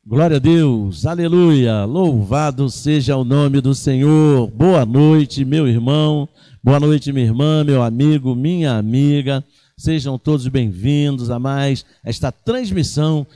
Glória a Deus, aleluia, louvado seja o nome do Senhor. Boa noite, meu irmão, boa noite, minha irmã, meu amigo, minha amiga. Sejam todos bem-vindos a mais esta transmissão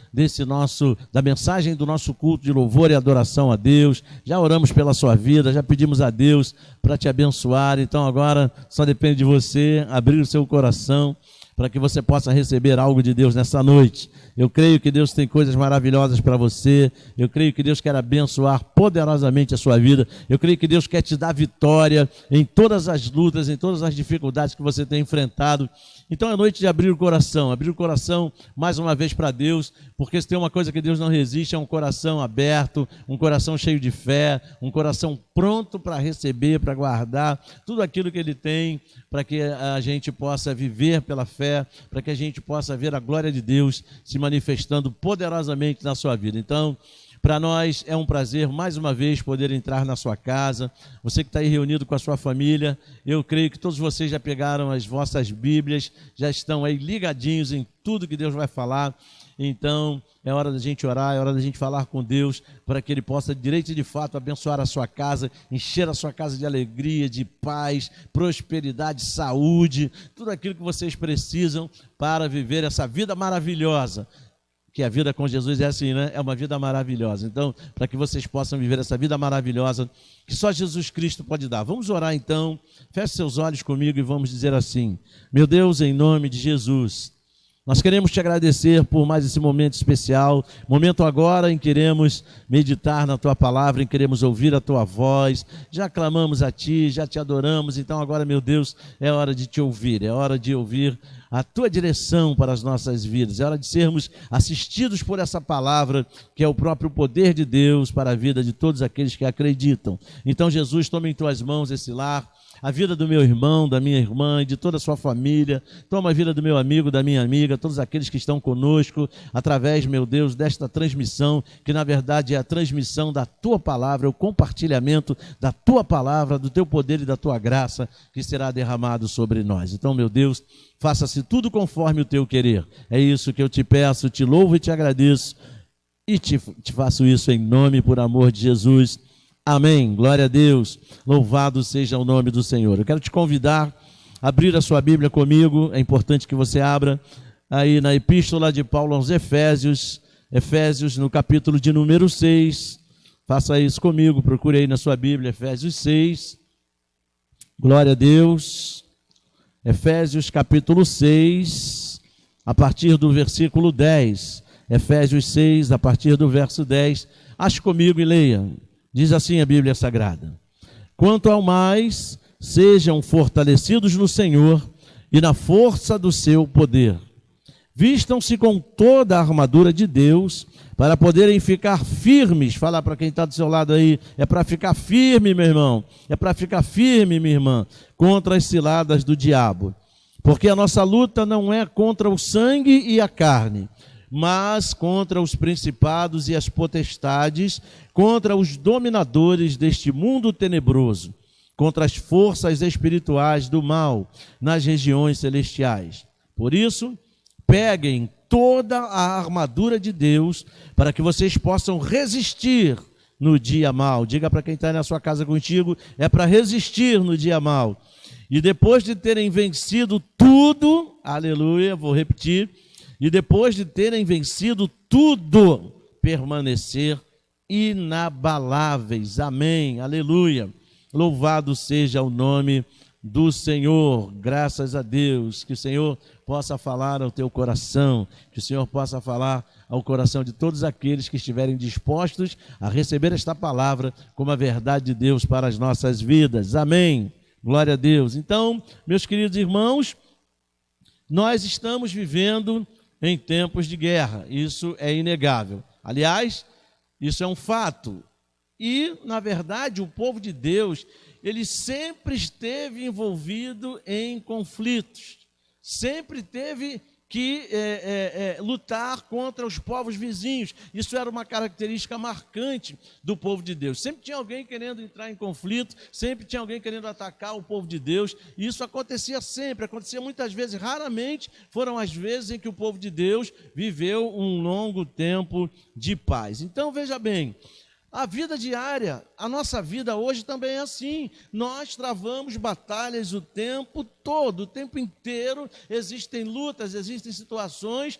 da mensagem do nosso culto de louvor e adoração a Deus. Já oramos pela sua vida, já pedimos a Deus para te abençoar. Então agora só depende de você abrir o seu coração para que você possa receber algo de Deus nessa noite. Eu creio que Deus tem coisas maravilhosas para você. Eu creio que Deus quer abençoar poderosamente a sua vida. Eu creio que Deus quer te dar vitória em todas as lutas, em todas as dificuldades que você tem enfrentado. Então é noite de abrir o coração mais uma vez para Deus, porque se tem uma coisa que Deus não resiste, é um coração aberto, um coração cheio de fé, um coração pronto para receber, para guardar tudo aquilo que Ele tem, para que a gente possa viver pela fé, para que a gente possa ver a glória de Deus se manifestando poderosamente na sua vida. Então, para nós é um prazer, mais uma vez, poder entrar na sua casa. Você que está aí reunido com a sua família, eu creio que todos vocês já pegaram as vossas Bíblias, já estão aí ligadinhos em tudo que Deus vai falar. Então, é hora da gente orar, é hora da gente falar com Deus, para que Ele possa, direito e de fato, abençoar a sua casa, encher a sua casa de alegria, de paz, prosperidade, saúde, tudo aquilo que vocês precisam para viver essa vida maravilhosa. Que a vida com Jesus é assim, né? É uma vida maravilhosa. Então, para que vocês possam viver essa vida maravilhosa que só Jesus Cristo pode dar. Vamos orar então. Feche seus olhos comigo e vamos dizer assim: meu Deus, em nome de Jesus, nós queremos te agradecer por mais esse momento especial, momento agora em que queremos meditar na tua palavra, em que queremos ouvir a tua voz. Já clamamos a ti, já te adoramos, então agora, meu Deus, é hora de te ouvir, é hora de ouvir a tua direção para as nossas vidas, é hora de sermos assistidos por essa palavra, que é o próprio poder de Deus para a vida de todos aqueles que acreditam. Então, Jesus, toma em tuas mãos esse lar, a vida do meu irmão, da minha irmã e de toda a sua família. Toma a vida do meu amigo, da minha amiga, todos aqueles que estão conosco, através, meu Deus, desta transmissão, que na verdade é a transmissão da tua palavra, o compartilhamento da tua palavra, do teu poder e da tua graça, que será derramado sobre nós. Então, meu Deus, faça-se tudo conforme o teu querer. É isso que eu te peço, te louvo e te agradeço, e te faço isso em nome e por amor de Jesus. Amém, glória a Deus, louvado seja o nome do Senhor. Eu quero te convidar a abrir a sua Bíblia comigo, é importante que você abra aí na Epístola de Paulo aos Efésios, no capítulo de número 6, faça isso comigo, procure aí na sua Bíblia, Efésios 6, glória a Deus, Efésios capítulo 6, a partir do versículo 10, Efésios 6, a partir do verso 10, ache comigo e leia. Diz assim a Bíblia Sagrada: quanto ao mais, sejam fortalecidos no Senhor e na força do seu poder. Vistam-se com toda a armadura de Deus para poderem ficar firmes. Fala para quem está do seu lado aí, é para ficar firme, meu irmão, é para ficar firme, minha irmã, contra as ciladas do diabo. Porque a nossa luta não é contra o sangue e a carne, mas contra os principados e as potestades, contra os dominadores deste mundo tenebroso, contra as forças espirituais do mal nas regiões celestiais. Por isso, peguem toda a armadura de Deus para que vocês possam resistir no dia mau. Diga para quem está na sua casa contigo, é para resistir no dia mau. E depois de terem vencido tudo, aleluia, vou repetir, e depois de terem vencido tudo, permanecer inabaláveis. Amém, aleluia. Louvado seja o nome do Senhor. Graças a Deus. Que o Senhor possa falar ao teu coração, que o Senhor possa falar ao coração de todos aqueles que estiverem dispostos a receber esta palavra como a verdade de Deus para as nossas vidas. Amém, glória a Deus. Então, meus queridos irmãos, nós estamos vivendo em tempos de guerra, isso é inegável. Aliás, isso é um fato. E, na verdade, o povo de Deus, ele sempre esteve envolvido em conflitos, sempre teve que lutar contra os povos vizinhos. Isso era uma característica marcante do povo de Deus. Sempre tinha alguém querendo entrar em conflito, sempre tinha alguém querendo atacar o povo de Deus, e isso acontecia sempre, acontecia muitas vezes, raramente foram as vezes em que o povo de Deus viveu um longo tempo de paz. Então, veja bem, a vida diária, a nossa vida hoje também é assim. Nós travamos batalhas o tempo todo, o tempo inteiro. Existem lutas, existem situações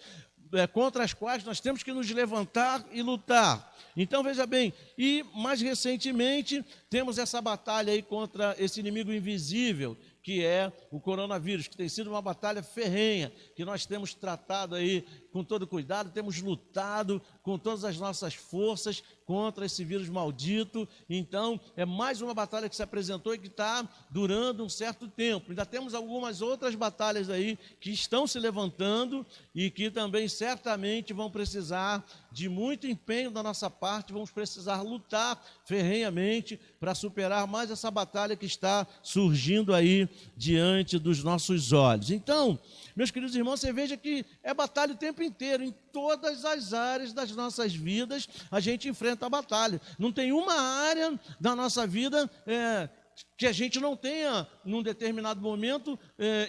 contra as quais nós temos que nos levantar e lutar. Então, veja bem, e mais recentemente temos essa batalha aí contra esse inimigo invisível, que é o coronavírus, que tem sido uma batalha ferrenha, que nós temos tratado aí com todo cuidado, temos lutado com todas as nossas forças contra esse vírus maldito. Então, é mais uma batalha que se apresentou e que está durando um certo tempo. Ainda temos algumas outras batalhas aí que estão se levantando e que também certamente vão precisar de muito empenho da nossa parte, vamos precisar lutar ferrenhamente para superar mais essa batalha que está surgindo aí diante dos nossos olhos. Então, meus queridos irmãos, você veja que é batalha o tempo inteiro, em todas as áreas das nossas vidas a gente enfrenta a batalha. Não tem uma área da nossa vida que a gente não tenha, num determinado momento,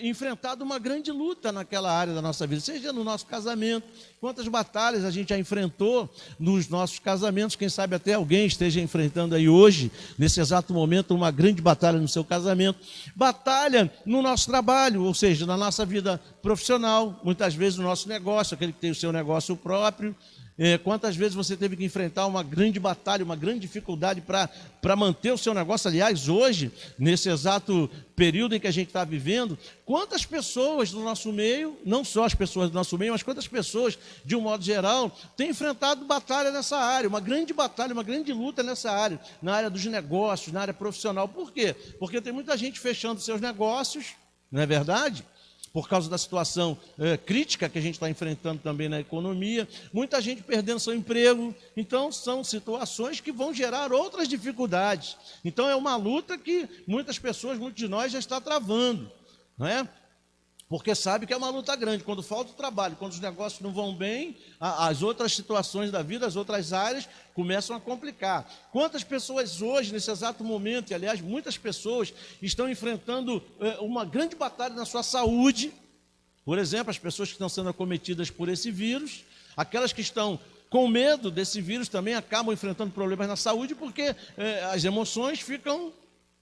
enfrentado uma grande luta naquela área da nossa vida, seja no nosso casamento. Quantas batalhas a gente já enfrentou nos nossos casamentos, quem sabe até alguém esteja enfrentando aí hoje, nesse exato momento, uma grande batalha no seu casamento. Batalha no nosso trabalho, ou seja, na nossa vida profissional, muitas vezes no nosso negócio, aquele que tem o seu negócio próprio. Quantas vezes você teve que enfrentar uma grande batalha, uma grande dificuldade para manter o seu negócio? Aliás, hoje, nesse exato período em que a gente está vivendo, quantas pessoas do nosso meio, não só as pessoas do nosso meio, mas quantas pessoas, de um modo geral, têm enfrentado batalha nessa área, uma grande batalha, uma grande luta nessa área, na área dos negócios, na área profissional. Por quê? Porque tem muita gente fechando seus negócios, não é verdade? Por causa da situação crítica que a gente está enfrentando também na economia, muita gente perdendo seu emprego. Então, são situações que vão gerar outras dificuldades. Então, é uma luta que muitas pessoas, muitos de nós já está travando, não é? Porque sabe que é uma luta grande. Quando falta o trabalho, quando os negócios não vão bem, as outras situações da vida, as outras áreas começam a complicar. Quantas pessoas hoje, nesse exato momento, e aliás, muitas pessoas estão enfrentando uma grande batalha na sua saúde. Por exemplo, as pessoas que estão sendo acometidas por esse vírus, aquelas que estão com medo desse vírus também acabam enfrentando problemas na saúde, porque as emoções ficam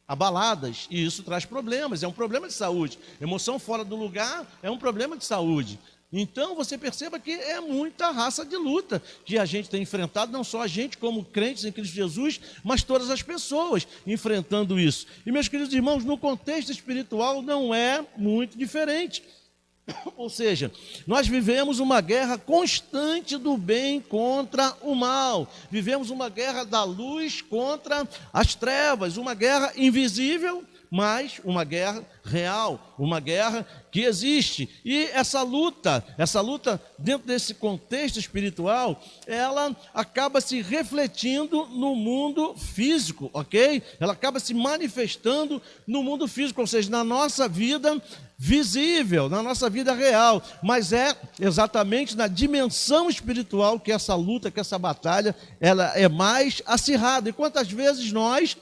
abaladas, e isso traz problemas, é um problema de saúde. Emoção fora do lugar é um problema de saúde. Então, você perceba que é muita raça de luta que a gente tem enfrentado, não só a gente como crentes em Cristo Jesus, mas todas as pessoas enfrentando isso. E, meus queridos irmãos, no contexto espiritual não é muito diferente. Ou seja, nós vivemos uma guerra constante do bem contra o mal, vivemos uma guerra da luz contra as trevas, uma guerra invisível, mas uma guerra real, uma guerra que existe. E essa luta dentro desse contexto espiritual, ela acaba se refletindo no mundo físico, ok? Ela acaba se manifestando no mundo físico, ou seja, na nossa vida visível, na nossa vida real, mas é exatamente na dimensão espiritual que essa luta, que essa batalha, ela é mais acirrada. E quantas vezes nós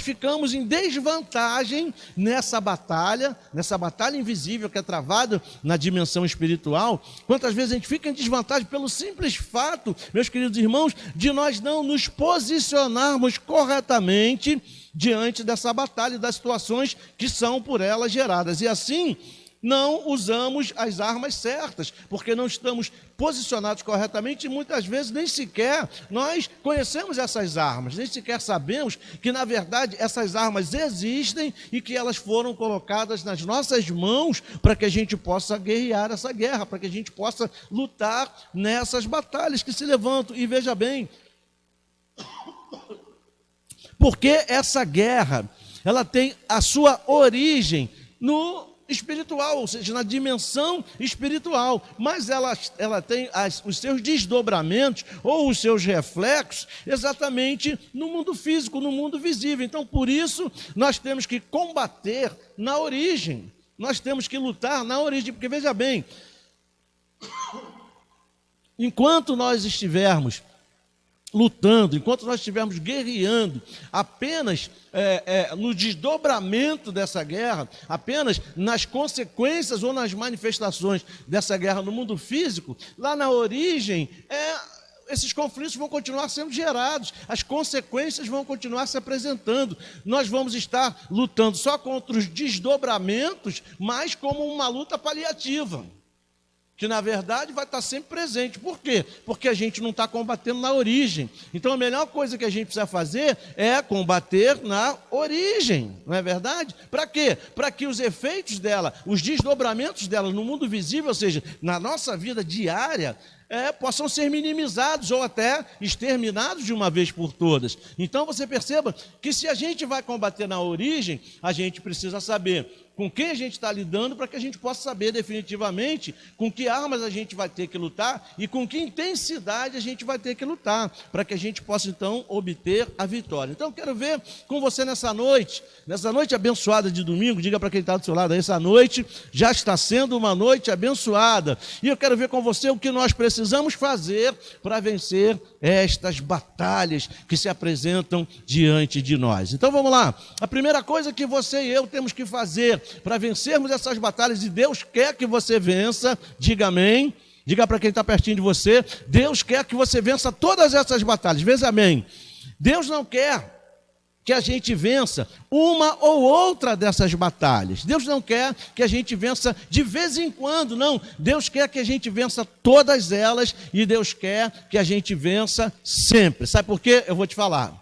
ficamos em desvantagem nessa batalha invisível que é travada na dimensão espiritual. Quantas vezes a gente fica em desvantagem pelo simples fato, meus queridos irmãos, de nós não nos posicionarmos corretamente diante dessa batalha e das situações que são por ela geradas. E assim, não usamos as armas certas, porque não estamos posicionados corretamente e muitas vezes nem sequer nós conhecemos essas armas, nem sequer sabemos que na verdade essas armas existem e que elas foram colocadas nas nossas mãos para que a gente possa guerrear essa guerra, para que a gente possa lutar nessas batalhas que se levantam. E veja bem, porque essa guerra, ela tem a sua origem no espiritual, ou seja, na dimensão espiritual, mas ela tem os seus desdobramentos ou os seus reflexos exatamente no mundo físico, no mundo visível. Então, por isso, nós temos que combater na origem, nós temos que lutar na origem, porque veja bem, enquanto nós estivermos lutando, enquanto nós estivermos guerreando apenas no desdobramento dessa guerra, apenas nas consequências ou nas manifestações dessa guerra no mundo físico, lá na origem, esses conflitos vão continuar sendo gerados, as consequências vão continuar se apresentando. Nós vamos estar lutando só contra os desdobramentos, mas como uma luta paliativa, que na verdade vai estar sempre presente. Por quê? Porque a gente não está combatendo na origem. Então a melhor coisa que a gente precisa fazer é combater na origem, não é verdade? Para quê? Para que os efeitos dela, os desdobramentos dela no mundo visível, ou seja, na nossa vida diária, possam ser minimizados ou até exterminados de uma vez por todas. Então você perceba que se a gente vai combater na origem, a gente precisa saber com quem a gente está lidando para que a gente possa saber definitivamente com que armas a gente vai ter que lutar e com que intensidade a gente vai ter que lutar, para que a gente possa então obter a vitória. Então eu quero ver com você nessa noite abençoada de domingo. Diga para quem está do seu lado, essa noite já está sendo uma noite abençoada, e eu quero ver com você o que nós precisamos fazer para vencer estas batalhas que se apresentam diante de nós. Então vamos lá, a primeira coisa que você e eu temos que fazer para vencermos essas batalhas, e Deus quer que você vença, diga amém, diga para quem está pertinho de você, Deus quer que você vença todas essas batalhas, veja amém. Deus não quer que a gente vença uma ou outra dessas batalhas. Deus não quer que a gente vença de vez em quando, não. Deus quer que a gente vença todas elas, e Deus quer que a gente vença sempre. Sabe por quê? Eu vou te falar.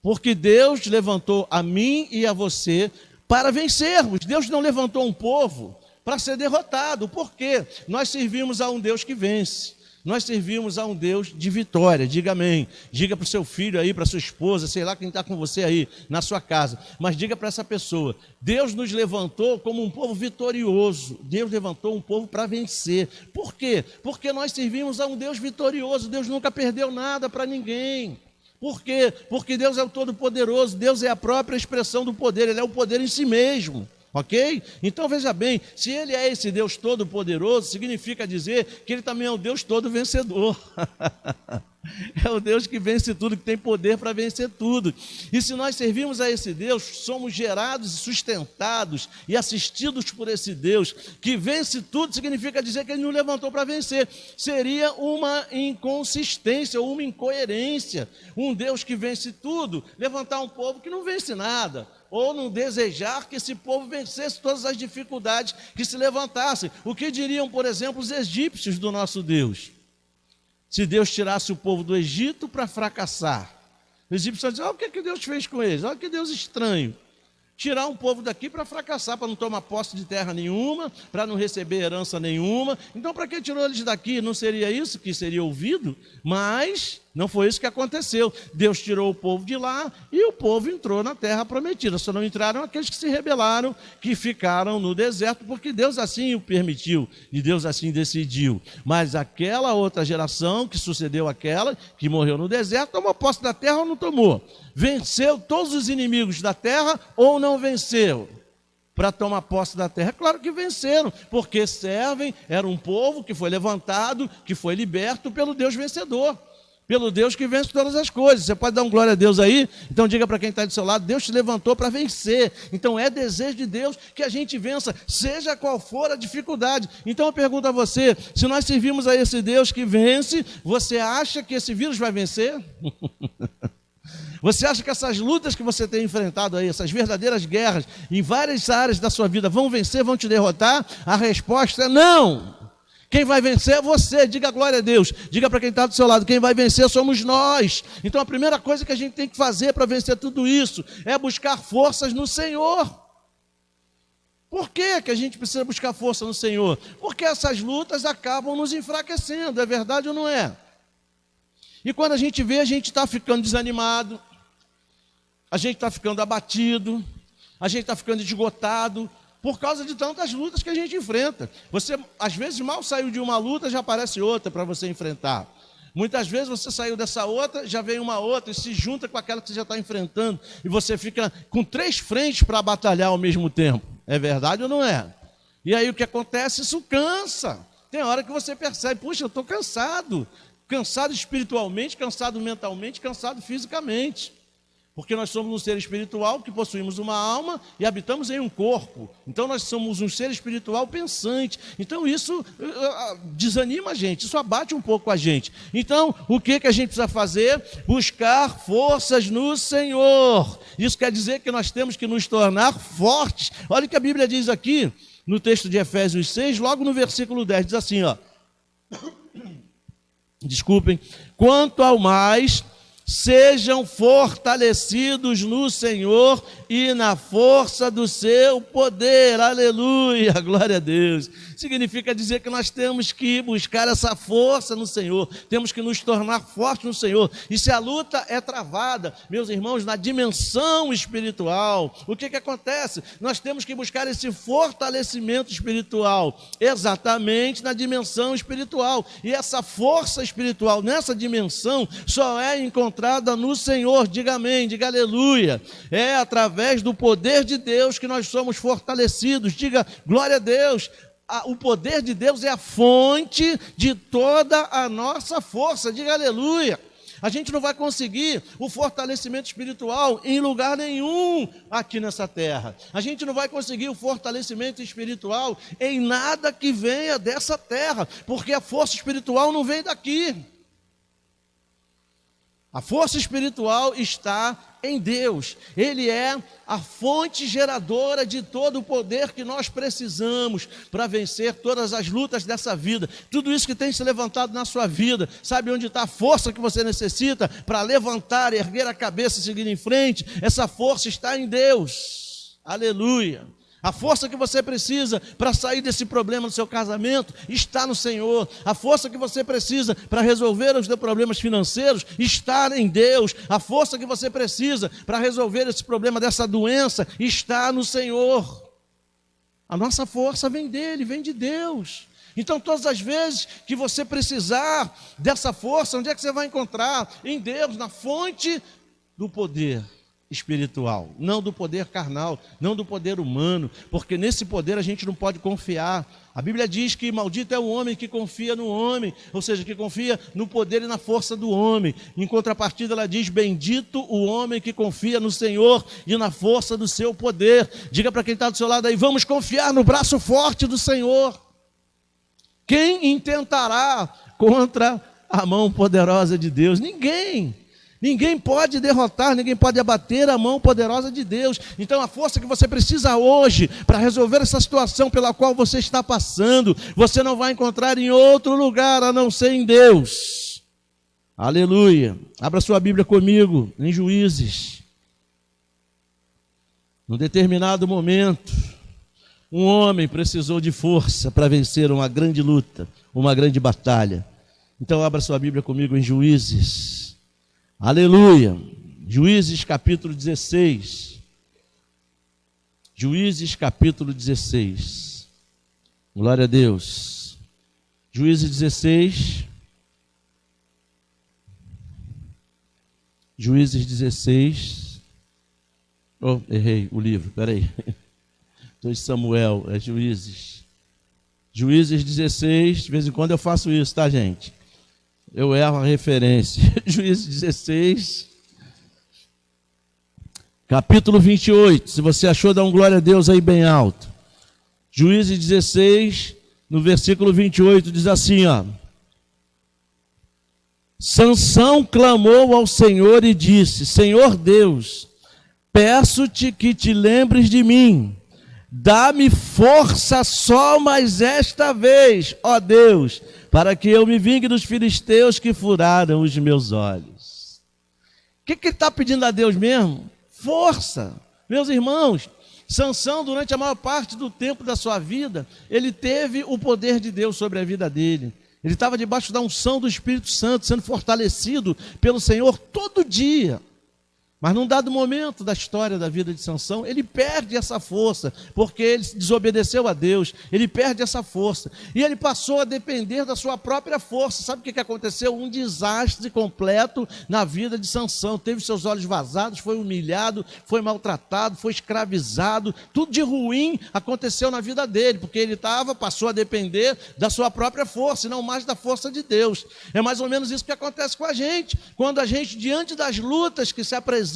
Porque Deus levantou a mim e a você para vencermos. Deus não levantou um povo para ser derrotado. Por quê? Nós servimos a um Deus que vence. Nós servimos a um Deus de vitória. Diga amém. Diga para o seu filho aí, para a sua esposa, sei lá quem está com você aí na sua casa, mas diga para essa pessoa: Deus nos levantou como um povo vitorioso. Deus levantou um povo para vencer. Por quê? Porque nós servimos a um Deus vitorioso. Deus nunca perdeu nada para ninguém. Por quê? Porque Deus é o Todo-Poderoso. Deus é a própria expressão do poder. Ele é o poder em si mesmo. Ok? Então veja bem, se Ele é esse Deus todo-poderoso, significa dizer que Ele também é o Deus todo-vencedor. É o Deus que vence tudo, que tem poder para vencer tudo. E se nós servimos a esse Deus, somos gerados e sustentados e assistidos por esse Deus que vence tudo, significa dizer que Ele nos levantou para vencer. Seria uma inconsistência ou uma incoerência. Um Deus que vence tudo, levantar um povo que não vence nada, ou não desejar que esse povo vencesse todas as dificuldades que se levantassem. O que diriam, por exemplo, os egípcios do nosso Deus? Se Deus tirasse o povo do Egito para fracassar, os egípcios diziam: olha o que Deus fez com eles, olha que Deus estranho. Tirar um povo daqui para fracassar, para não tomar posse de terra nenhuma, para não receber herança nenhuma. Então, para que tirou eles daqui? Não seria isso que seria ouvido? Mas não foi isso que aconteceu. Deus tirou o povo de lá e o povo entrou na terra prometida. Só não entraram aqueles que se rebelaram, que ficaram no deserto, porque Deus assim o permitiu e Deus assim decidiu. Mas aquela outra geração que sucedeu àquela, que morreu no deserto, tomou posse da terra ou não tomou? Venceu todos os inimigos da terra ou não venceu? Para tomar posse da terra, claro que venceram, porque servem, era um povo que foi levantado, que foi liberto pelo Deus vencedor, pelo Deus que vence todas as coisas. Você pode dar um glória a Deus aí? Então diga para quem está do seu lado: Deus te levantou para vencer. Então é desejo de Deus que a gente vença, seja qual for a dificuldade. Então eu pergunto a você: se nós servimos a esse Deus que vence, você acha que esse vírus vai vencer? Você acha que essas lutas que você tem enfrentado aí, essas verdadeiras guerras em várias áreas da sua vida, vão vencer, vão te derrotar? A resposta é não. Quem vai vencer é você. Diga glória a Deus. Diga para quem está do seu lado: quem vai vencer somos nós. Então a primeira coisa que a gente tem que fazer para vencer tudo isso é buscar forças no Senhor. Por que a gente precisa buscar força no Senhor? Porque essas lutas acabam nos enfraquecendo, é verdade ou não é? E quando a gente vê, a gente está ficando desanimado, a gente está ficando abatido, a gente está ficando esgotado, por causa de tantas lutas que a gente enfrenta. Você, às vezes, mal saiu de uma luta, já aparece outra para você enfrentar. Muitas vezes você saiu dessa outra, já vem uma outra e se junta com aquela que você já está enfrentando. E você fica com 3 frentes para batalhar ao mesmo tempo. É verdade ou não é? E aí o que acontece? Isso cansa. Tem hora que você percebe, puxa, eu estou cansado. Cansado espiritualmente, cansado mentalmente, cansado fisicamente. Porque nós somos um ser espiritual que possuímos uma alma e habitamos em um corpo. Então nós somos um ser espiritual pensante. Então isso desanima a gente, isso abate um pouco a gente. Então o que a gente precisa fazer? Buscar forças no Senhor. Isso quer dizer que nós temos que nos tornar fortes. Olha o que a Bíblia diz aqui, no texto de Efésios 6, logo no versículo 10, diz assim, ó. Desculpem. Quanto ao mais, sejam fortalecidos no Senhor e na força do seu poder. Aleluia, glória a Deus. Significa dizer que nós temos que buscar essa força no Senhor, temos que nos tornar fortes no Senhor. E se a luta é travada, meus irmãos, na dimensão espiritual, o que acontece? Nós temos que buscar esse fortalecimento espiritual, exatamente na dimensão espiritual. E essa força espiritual, nessa dimensão, só é encontrada no Senhor. Diga amém, diga aleluia. É através do poder de Deus que nós somos fortalecidos. Diga glória a Deus. O poder de Deus é a fonte de toda a nossa força. Diga aleluia. A gente não vai conseguir o fortalecimento espiritual em lugar nenhum aqui nessa terra. A gente não vai conseguir o fortalecimento espiritual em nada que venha dessa terra, porque a força espiritual não vem daqui. A força espiritual está em Deus. Ele é a fonte geradora de todo o poder que nós precisamos para vencer todas as lutas dessa vida. Tudo isso que tem se levantado na sua vida, sabe onde está a força que você necessita para levantar, erguer a cabeça e seguir em frente? Essa força está em Deus. Aleluia. A força que você precisa para sair desse problema no seu casamento está no Senhor. A força que você precisa para resolver os seus problemas financeiros está em Deus. A força que você precisa para resolver esse problema dessa doença está no Senhor. A nossa força vem dele, vem de Deus. Então todas as vezes que você precisar dessa força, onde é que você vai encontrar? Em Deus, na fonte do poder espiritual, não do poder carnal, não do poder humano, porque nesse poder a gente não pode confiar. A Bíblia diz que maldito é o homem que confia no homem, ou seja, que confia no poder e na força do homem. Em contrapartida ela diz, bendito o homem que confia no Senhor e na força do seu poder. Diga para quem está do seu lado aí, vamos confiar no braço forte do Senhor. Quem intentará contra a mão poderosa de Deus? Ninguém. Ninguém pode derrotar, ninguém pode abater a mão poderosa de Deus. Então a força que você precisa hoje para resolver essa situação pela qual você está passando, você não vai encontrar em outro lugar a não ser em Deus. Aleluia. Abra sua Bíblia comigo em Juízes. Num determinado momento, um homem precisou de força para vencer uma grande luta, uma grande batalha. Então abra sua Bíblia comigo em Juízes. Aleluia. Juízes capítulo 16. Juízes capítulo 16. Glória a Deus. Juízes 16. Juízes 16. Oh, errei o livro, peraí. Estou em Samuel, é Juízes. Juízes 16, de vez em quando eu faço isso, tá, gente? Eu erro a referência. Juízes 16, capítulo 28. Se você achou, dá um glória a Deus aí bem alto. Juízes 16, no versículo 28, diz assim, ó. Sansão clamou ao Senhor e disse, Senhor Deus, peço-te que te lembres de mim. Dá-me força só mais esta vez, ó Deus, para que eu me vingue dos filisteus que furaram os meus olhos. O que ele está pedindo a Deus mesmo? Força. Meus irmãos, Sansão, durante a maior parte do tempo da sua vida, ele teve o poder de Deus sobre a vida dele. Ele estava debaixo da unção do Espírito Santo, sendo fortalecido pelo Senhor todo dia. Mas num dado momento da história da vida de Sansão, ele perde essa força, porque ele desobedeceu a Deus, ele perde essa força. E ele passou a depender da sua própria força. Sabe o que aconteceu? Um desastre completo na vida de Sansão. Teve seus olhos vazados, foi humilhado, foi maltratado, foi escravizado. Tudo de ruim aconteceu na vida dele, porque ele passou a depender da sua própria força, e não mais da força de Deus. É mais ou menos isso que acontece com a gente. Quando a gente, diante das lutas que se apresentam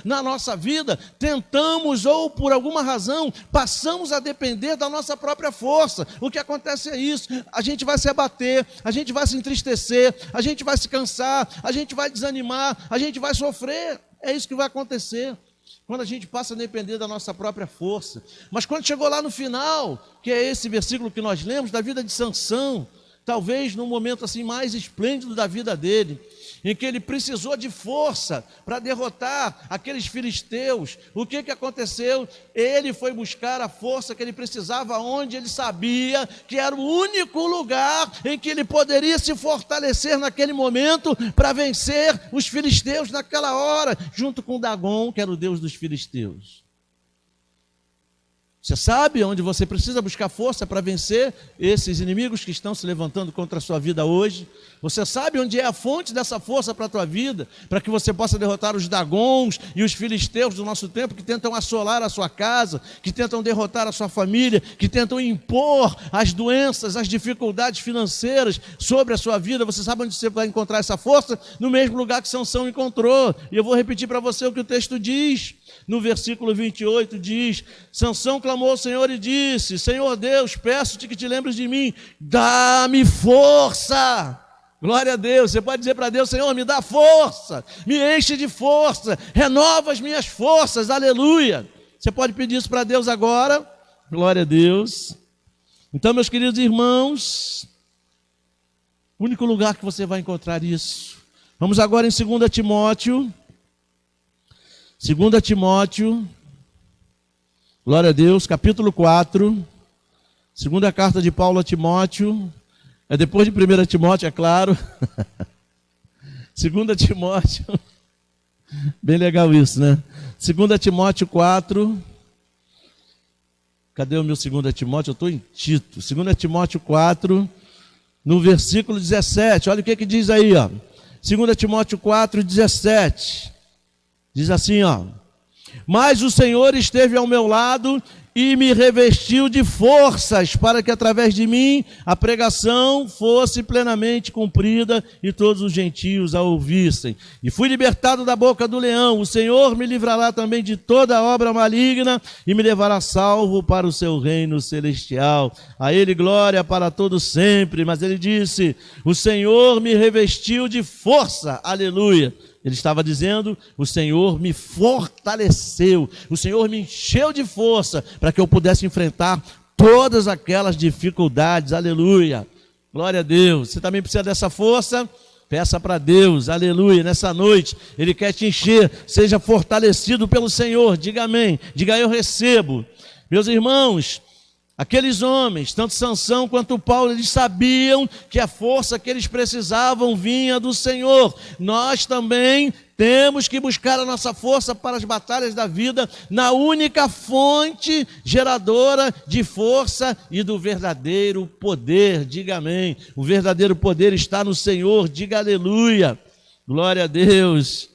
na nossa vida, tentamos ou por alguma razão passamos a depender da nossa própria força. O que acontece é isso: a gente vai se abater, a gente vai se entristecer, a gente vai se cansar, a gente vai desanimar, a gente vai sofrer. É isso que vai acontecer quando a gente passa a depender da nossa própria força. Mas quando chegou lá no final, que é esse versículo que nós lemos da vida de Sansão, talvez no momento assim mais esplêndido da vida dele, em que ele precisou de força para derrotar aqueles filisteus, o que aconteceu? Ele foi buscar a força que ele precisava, onde ele sabia que era o único lugar em que ele poderia se fortalecer naquele momento para vencer os filisteus naquela hora, junto com Dagon, que era o deus dos filisteus. Você sabe onde você precisa buscar força para vencer esses inimigos que estão se levantando contra a sua vida hoje? Você sabe onde é a fonte dessa força para a tua vida, para que você possa derrotar os Dagons e os filisteus do nosso tempo, que tentam assolar a sua casa, que tentam derrotar a sua família, que tentam impor as doenças, as dificuldades financeiras sobre a sua vida? Você sabe onde você vai encontrar essa força? No mesmo lugar que Sansão encontrou. E eu vou repetir para você o que o texto diz. No versículo 28 diz: Sansão clamou ao Senhor e disse: Senhor Deus, peço-te que te lembres de mim, dá-me força. Glória a Deus. Você pode dizer para Deus: Senhor, me dá força, me enche de força, renova as minhas forças, aleluia. Você pode pedir isso para Deus agora? Glória a Deus. Então, meus queridos irmãos, o único lugar que você vai encontrar isso. Vamos agora em 2 Timóteo. 2 Timóteo, glória a Deus, capítulo 4, segunda carta de Paulo a Timóteo, é depois de 1 Timóteo, é claro. 2 Timóteo, bem legal isso, né? 2 Timóteo 4, cadê o meu 2 Timóteo? Eu estou em Tito. 2 Timóteo 4, no versículo 17, olha o que diz aí, ó. 2 Timóteo 4, 17. Diz assim, ó: mas o Senhor esteve ao meu lado e me revestiu de forças para que através de mim a pregação fosse plenamente cumprida e todos os gentios a ouvissem. E fui libertado da boca do leão. O Senhor me livrará também de toda obra maligna e me levará salvo para o seu reino celestial. A ele glória para todos sempre. Mas ele disse: o Senhor me revestiu de força. Aleluia. Ele estava dizendo: o Senhor me fortaleceu, o Senhor me encheu de força para que eu pudesse enfrentar todas aquelas dificuldades, aleluia, glória a Deus. Você também precisa dessa força? Peça para Deus, aleluia, nessa noite Ele quer te encher, seja fortalecido pelo Senhor, diga amém, diga eu recebo. Meus irmãos, aqueles homens, tanto Sansão quanto Paulo, eles sabiam que a força que eles precisavam vinha do Senhor. Nós também temos que buscar a nossa força para as batalhas da vida na única fonte geradora de força e do verdadeiro poder. Diga amém. O verdadeiro poder está no Senhor, diga aleluia. Glória a Deus.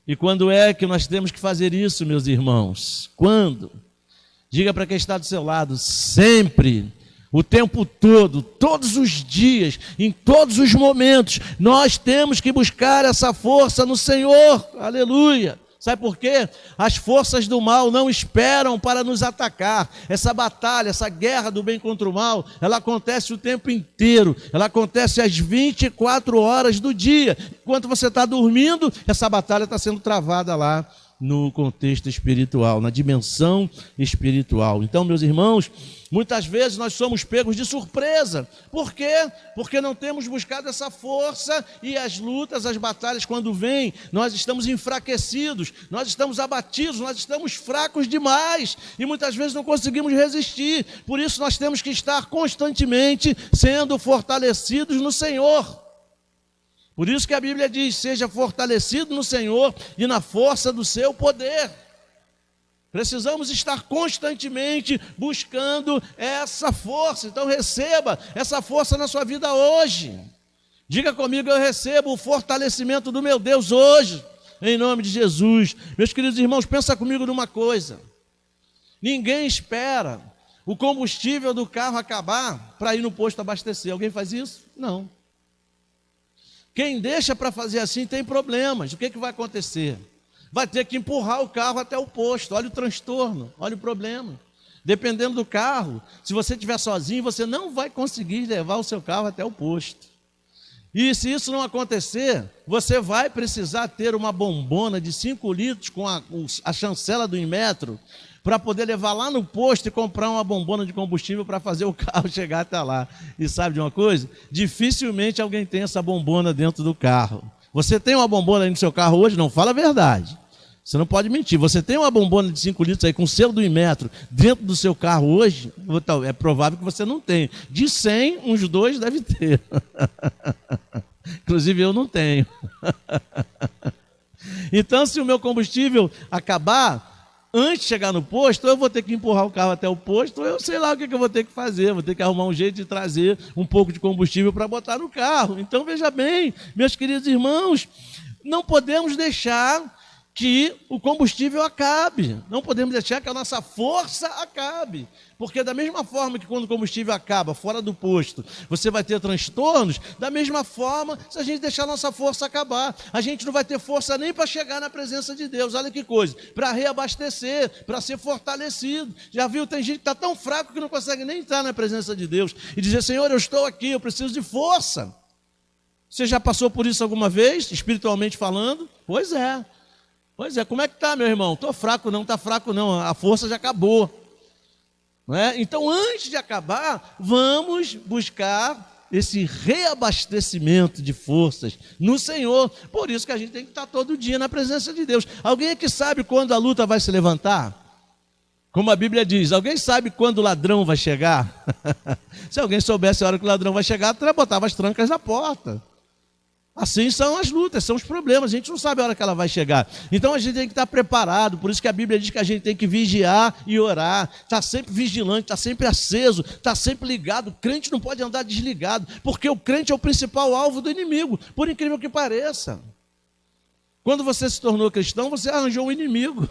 E quando é que nós temos que fazer isso, meus irmãos? Quando? Diga para quem está do seu lado: sempre, o tempo todo, todos os dias, em todos os momentos, nós temos que buscar essa força no Senhor, aleluia. Sabe por quê? As forças do mal não esperam para nos atacar. Essa batalha, essa guerra do bem contra o mal, ela acontece o tempo inteiro, ela acontece às 24 horas do dia. Enquanto você está dormindo, essa batalha está sendo travada lá no contexto espiritual, na dimensão espiritual. Então, meus irmãos, muitas vezes nós somos pegos de surpresa. Por quê? Porque não temos buscado essa força, e as lutas, as batalhas, quando vêm, nós estamos enfraquecidos, nós estamos abatidos, nós estamos fracos demais, e muitas vezes não conseguimos resistir. Por isso nós temos que estar constantemente sendo fortalecidos no Senhor. Por isso que a Bíblia diz: seja fortalecido no Senhor e na força do seu poder. Precisamos estar constantemente buscando essa força. Então receba essa força na sua vida hoje. Diga comigo: eu recebo o fortalecimento do meu Deus hoje, em nome de Jesus. Meus queridos irmãos, pensa comigo numa coisa. Ninguém espera o combustível do carro acabar para ir no posto abastecer. Alguém faz isso? Não. Quem deixa para fazer assim tem problemas. O que vai acontecer? Vai ter que empurrar o carro até o posto. Olha o transtorno, olha o problema. Dependendo do carro, se você estiver sozinho, você não vai conseguir levar o seu carro até o posto. E se isso não acontecer, você vai precisar ter uma bombona de 5 litros com a chancela do Inmetro para poder levar lá no posto e comprar uma bombona de combustível para fazer o carro chegar até lá. E sabe de uma coisa? Dificilmente alguém tem essa bombona dentro do carro. Você tem uma bombona aí no seu carro hoje? Não, fala a verdade. Você não pode mentir. Você tem uma bombona de 5 litros aí com selo do Inmetro dentro do seu carro hoje? É provável que você não tenha. De 100, uns 2 deve ter. Inclusive eu não tenho. Então, se o meu combustível acabar, antes de chegar no posto, eu vou ter que empurrar o carro até o posto, ou eu sei lá o que eu vou ter que fazer, vou ter que arrumar um jeito de trazer um pouco de combustível para botar no carro. Então, veja bem, meus queridos irmãos, não podemos deixar que o combustível acabe, não podemos deixar que a nossa força acabe, porque da mesma forma que quando o combustível acaba fora do posto, você vai ter transtornos, da mesma forma, se a gente deixar a nossa força acabar, a gente não vai ter força nem para chegar na presença de Deus. Olha que coisa, para reabastecer, para ser fortalecido. Já viu, tem gente que está tão fraco que não consegue nem entrar na presença de Deus e dizer: Senhor, eu estou aqui, eu preciso de força. Você já passou por isso alguma vez, espiritualmente falando? Pois é, como é que está, meu irmão? Estou fraco não, está fraco não, a força já acabou. Não é? Então, antes de acabar, vamos buscar esse reabastecimento de forças no Senhor. Por isso que a gente tem que estar todo dia na presença de Deus. Alguém aqui sabe quando a luta vai se levantar? Como a Bíblia diz, alguém sabe quando o ladrão vai chegar? Se alguém soubesse a hora que o ladrão vai chegar, botava as trancas na porta. Assim são as lutas, são os problemas, a gente não sabe a hora que ela vai chegar. Então a gente tem que estar preparado, por isso que a Bíblia diz que a gente tem que vigiar e orar, estar sempre vigilante, estar sempre aceso, estar sempre ligado. O crente não pode andar desligado, porque o crente é o principal alvo do inimigo, por incrível que pareça. Quando você se tornou cristão, você arranjou um inimigo.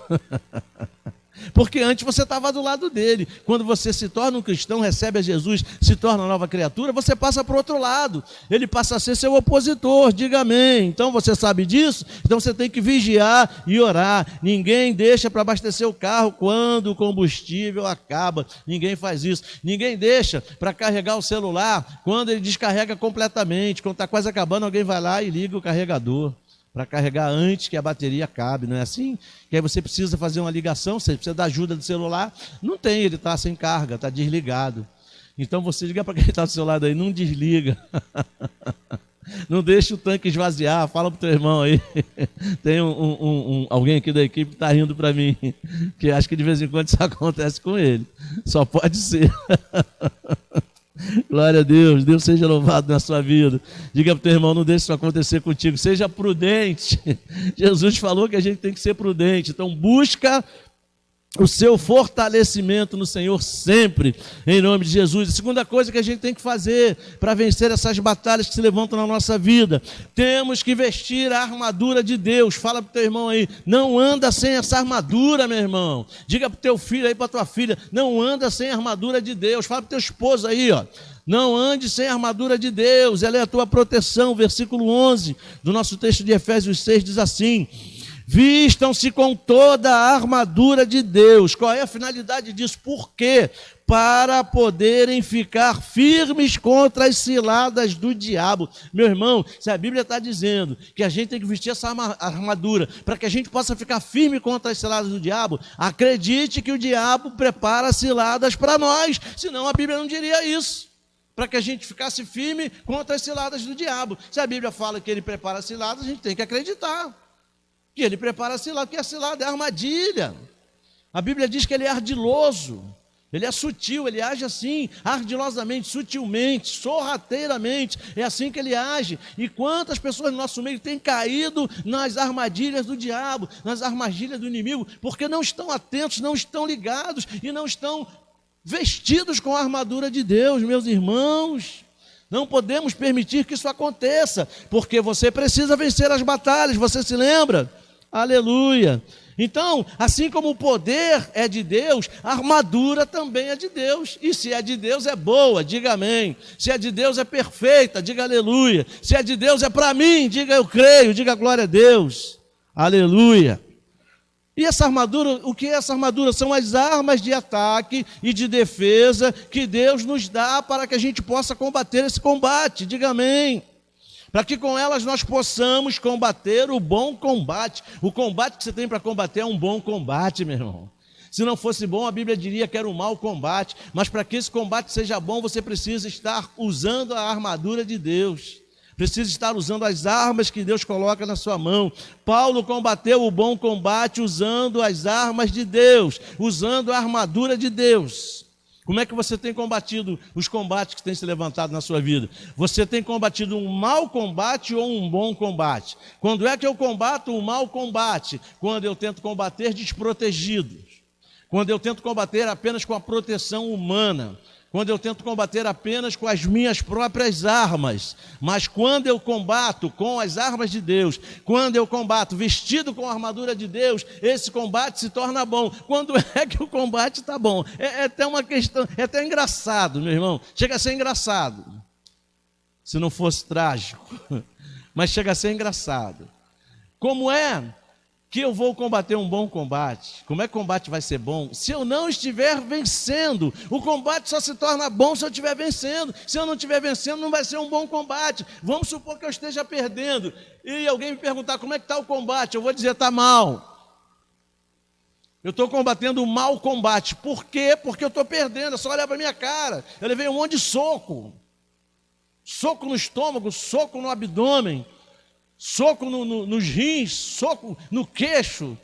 Porque antes você estava do lado dele. Quando você se torna um cristão, recebe a Jesus, se torna uma nova criatura, você passa para o outro lado. Ele passa a ser seu opositor, diga amém. Então você sabe disso? Então você tem que vigiar e orar. Ninguém deixa para abastecer o carro quando o combustível acaba. Ninguém faz isso. Ninguém deixa para carregar o celular quando ele descarrega completamente. Quando está quase acabando, alguém vai lá e liga o carregador para carregar antes que a bateria acabe, não é assim? Que aí você precisa fazer uma ligação, você precisa da ajuda do celular, não tem, ele está sem carga, está desligado. Então você liga para quem está do seu lado aí, não desliga, não deixa o tanque esvaziar, fala para o teu irmão aí, tem alguém aqui da equipe que está rindo para mim, que acho que de vez em quando isso acontece com ele, só pode ser. Glória a Deus, Deus seja louvado na sua vida. Diga para o teu irmão, não deixe isso acontecer contigo, seja prudente. Jesus falou que a gente tem que ser prudente, então busca o seu fortalecimento no Senhor sempre, em nome de Jesus. A segunda coisa que a gente tem que fazer para vencer essas batalhas que se levantam na nossa vida, temos que vestir a armadura de Deus. Fala para o teu irmão aí, não anda sem essa armadura, meu irmão. Diga para o teu filho aí, para a tua filha, não anda sem a armadura de Deus. Fala para o teu esposo aí, ó. Não ande sem a armadura de Deus, ela é a tua proteção. Versículo 11 do nosso texto de Efésios 6 diz assim: vistam-se com toda a armadura de Deus. Qual é a finalidade disso? Por quê? Para poderem ficar firmes contra as ciladas do diabo. Meu irmão, se a Bíblia está dizendo que a gente tem que vestir essa armadura para que a gente possa ficar firme contra as ciladas do diabo, acredite que o diabo prepara ciladas para nós, senão a Bíblia não diria isso, para que a gente ficasse firme contra as ciladas do diabo. Se a Bíblia fala que ele prepara ciladas, a gente tem que acreditar que ele prepara a cilada, porque a cilada é a armadilha. A Bíblia diz que ele é ardiloso, Ele é sutil, ele age assim, ardilosamente, sutilmente, sorrateiramente. É assim que ele age. E quantas pessoas no nosso meio têm caído nas armadilhas do diabo, nas armadilhas do inimigo, porque não estão atentos, não estão ligados e não estão vestidos com a armadura de Deus, meus irmãos. Não podemos permitir que isso aconteça, porque você precisa vencer as batalhas, você se lembra? Aleluia! Então, assim como o poder é de Deus, a armadura também é de Deus. E se é de Deus, é boa, diga amém. Se é de Deus, é perfeita, diga aleluia. Se é de Deus, é para mim, diga eu creio, diga glória a Deus. Aleluia. E essa armadura, o que é essa armadura? São as armas de ataque e de defesa que Deus nos dá para que a gente possa combater esse combate, diga amém. Para que com elas nós possamos combater o bom combate. O combate que você tem para combater é um bom combate, meu irmão. Se não fosse bom, a Bíblia diria que era um mau combate. Mas para que esse combate seja bom, você precisa estar usando a armadura de Deus. Precisa estar usando as armas que Deus coloca na sua mão. Paulo combateu o bom combate usando as armas de Deus, usando a armadura de Deus. Como é que você tem combatido os combates que têm se levantado na sua vida? Você tem combatido um mau combate ou um bom combate? Quando é que eu combato um mau combate? Quando eu tento combater desprotegido. Quando eu tento combater apenas com a proteção humana. Quando eu tento combater apenas com as minhas próprias armas. Mas quando eu combato com as armas de Deus, quando eu combato vestido com a armadura de Deus, esse combate se torna bom. Quando é que o combate está bom? É até uma questão, é até engraçado, meu irmão. Chega a ser engraçado. Se não fosse trágico. Mas chega a ser engraçado. Como é que eu vou combater um bom combate? Como é que o combate vai ser bom? Se eu não estiver vencendo. O combate só se torna bom se eu estiver vencendo. Se eu não estiver vencendo, não vai ser um bom combate. Vamos supor que eu esteja perdendo e alguém me perguntar como é que está o combate. Eu vou dizer, está mal. Eu estou combatendo um mau combate. Por quê? Porque eu estou perdendo. É só olhar para a minha cara. Eu levei um monte de soco. Soco no estômago, soco no abdômen. Soco nos rins, soco no queixo.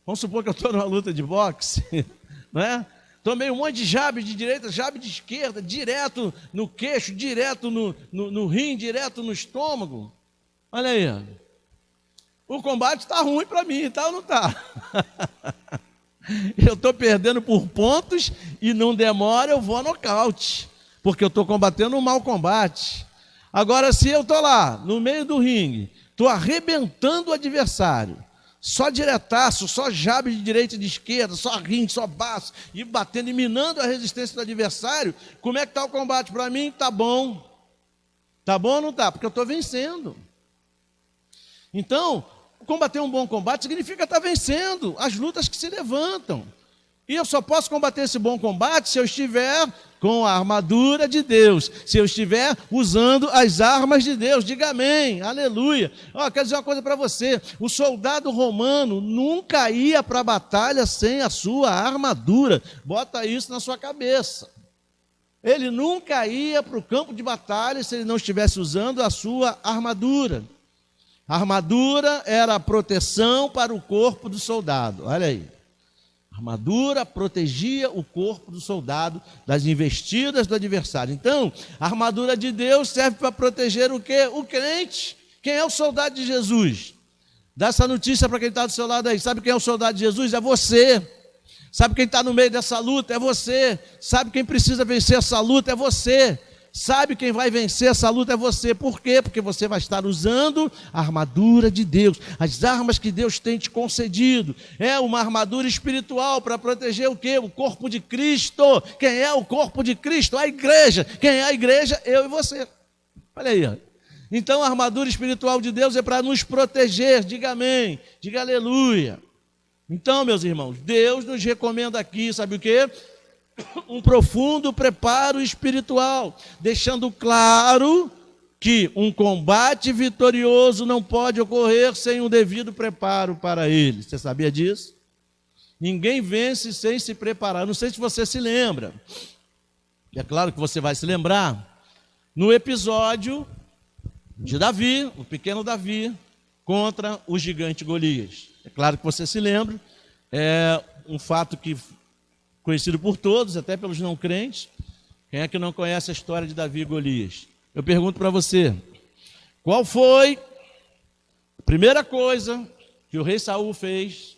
Vamos supor que eu estou numa luta de boxe, não é? Tomei um monte de jabe de direita, jabe de esquerda, direto no queixo, direto no rim, direto no estômago. Olha aí, o combate está ruim para mim, tá ou não está? Eu estou perdendo por pontos e não demora, eu vou a nocaute, porque eu estou combatendo um mau combate. Agora, se eu estou lá, no meio do ringue, estou arrebentando o adversário, só diretaço, só jabe de direita e de esquerda, só ringue, só baço, e batendo e minando a resistência do adversário, como é que está o combate? Para mim, está bom. Está bom ou não está? Porque eu estou vencendo. Então, combater um bom combate significa estar vencendo as lutas que se levantam. E eu só posso combater esse bom combate se eu estiver com a armadura de Deus, se eu estiver usando as armas de Deus. Diga amém, aleluia. Quero dizer uma coisa para você, o soldado romano nunca ia para a batalha sem a sua armadura. Bota isso na sua cabeça. Ele nunca ia para o campo de batalha se ele não estivesse usando a sua armadura. A armadura era a proteção para o corpo do soldado, olha aí. A armadura protegia o corpo do soldado das investidas do adversário. Então, a armadura de Deus serve para proteger o quê? O crente. Quem é o soldado de Jesus? Dá essa notícia para quem está do seu lado aí. Sabe quem é o soldado de Jesus? É você. Sabe quem está no meio dessa luta? É você. Sabe quem precisa vencer essa luta? É você. Sabe quem vai vencer essa luta? É você. Por quê? Porque você vai estar usando a armadura de Deus, as armas que Deus tem te concedido. É uma armadura espiritual para proteger o quê? O corpo de Cristo. Quem é o corpo de Cristo? A igreja. Quem é a igreja? Eu e você. Olha aí, ó. Então a armadura espiritual de Deus é para nos proteger. Diga amém, diga aleluia. Então, meus irmãos, Deus nos recomenda aqui, sabe o quê? Um profundo preparo espiritual, deixando claro que um combate vitorioso não pode ocorrer sem um devido preparo para ele. Você sabia disso? Ninguém vence sem se preparar. Não sei se você se lembra. É claro que você vai se lembrar. No episódio de Davi, o pequeno Davi, contra o gigante Golias. É claro que você se lembra. É um fato que conhecido por todos, até pelos não crentes. Quem é que não conhece a história de Davi e Golias? Eu pergunto para você, qual foi a primeira coisa que o rei Saul fez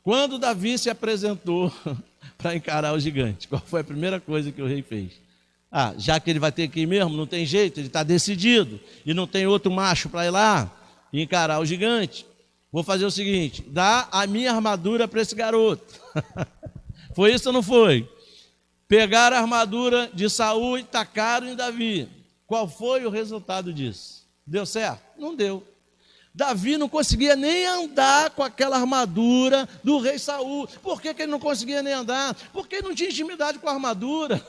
quando Davi se apresentou para encarar o gigante? Qual foi a primeira coisa que o rei fez? Já que ele vai ter que ir mesmo, não tem jeito, ele está decidido, e não tem outro macho para ir lá e encarar o gigante, vou fazer o seguinte, dá a minha armadura para esse garoto. Foi isso ou não foi? Pegaram a armadura de Saul e tacaram em Davi. Qual foi o resultado disso? Deu certo? Não deu. Davi não conseguia nem andar com aquela armadura do rei Saul. Por que ele não conseguia nem andar? Porque ele não tinha intimidade com a armadura.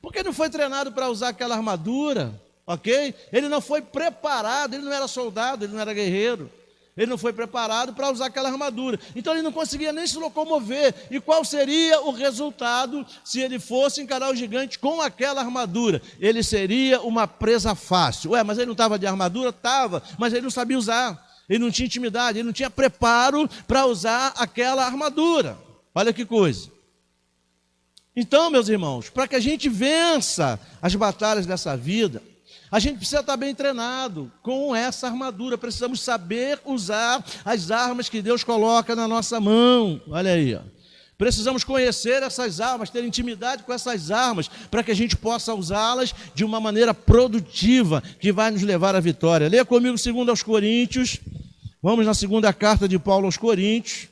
Porque não foi treinado para usar aquela armadura, ok? Ele não foi preparado, ele não era soldado, ele não era guerreiro. Ele não foi preparado para usar aquela armadura. Então ele não conseguia nem se locomover. E qual seria o resultado se ele fosse encarar o gigante com aquela armadura? Ele seria uma presa fácil. Mas ele não estava de armadura? Estava, mas ele não sabia usar. Ele não tinha intimidade, ele não tinha preparo para usar aquela armadura. Olha que coisa. Então, meus irmãos, para que a gente vença as batalhas dessa vida, a gente precisa estar bem treinado com essa armadura. Precisamos saber usar as armas que Deus coloca na nossa mão. Olha aí, ó. Precisamos conhecer essas armas, ter intimidade com essas armas, para que a gente possa usá-las de uma maneira produtiva, que vai nos levar à vitória. Leia comigo 2 aos Coríntios. Vamos na segunda carta de Paulo aos Coríntios.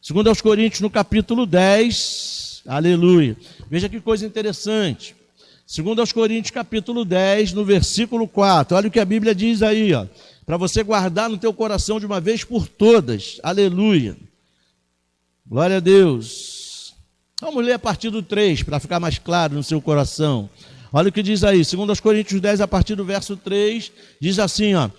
2 aos Coríntios, no capítulo 10. Aleluia. Veja que coisa interessante. 2 aos Coríntios, capítulo 10, no versículo 4. Olha o que a Bíblia diz aí, ó, para você guardar no teu coração de uma vez por todas. Aleluia. Glória a Deus. Vamos ler a partir do 3, para ficar mais claro no seu coração. Olha o que diz aí, 2 aos Coríntios 10, a partir do verso 3, diz assim, ó.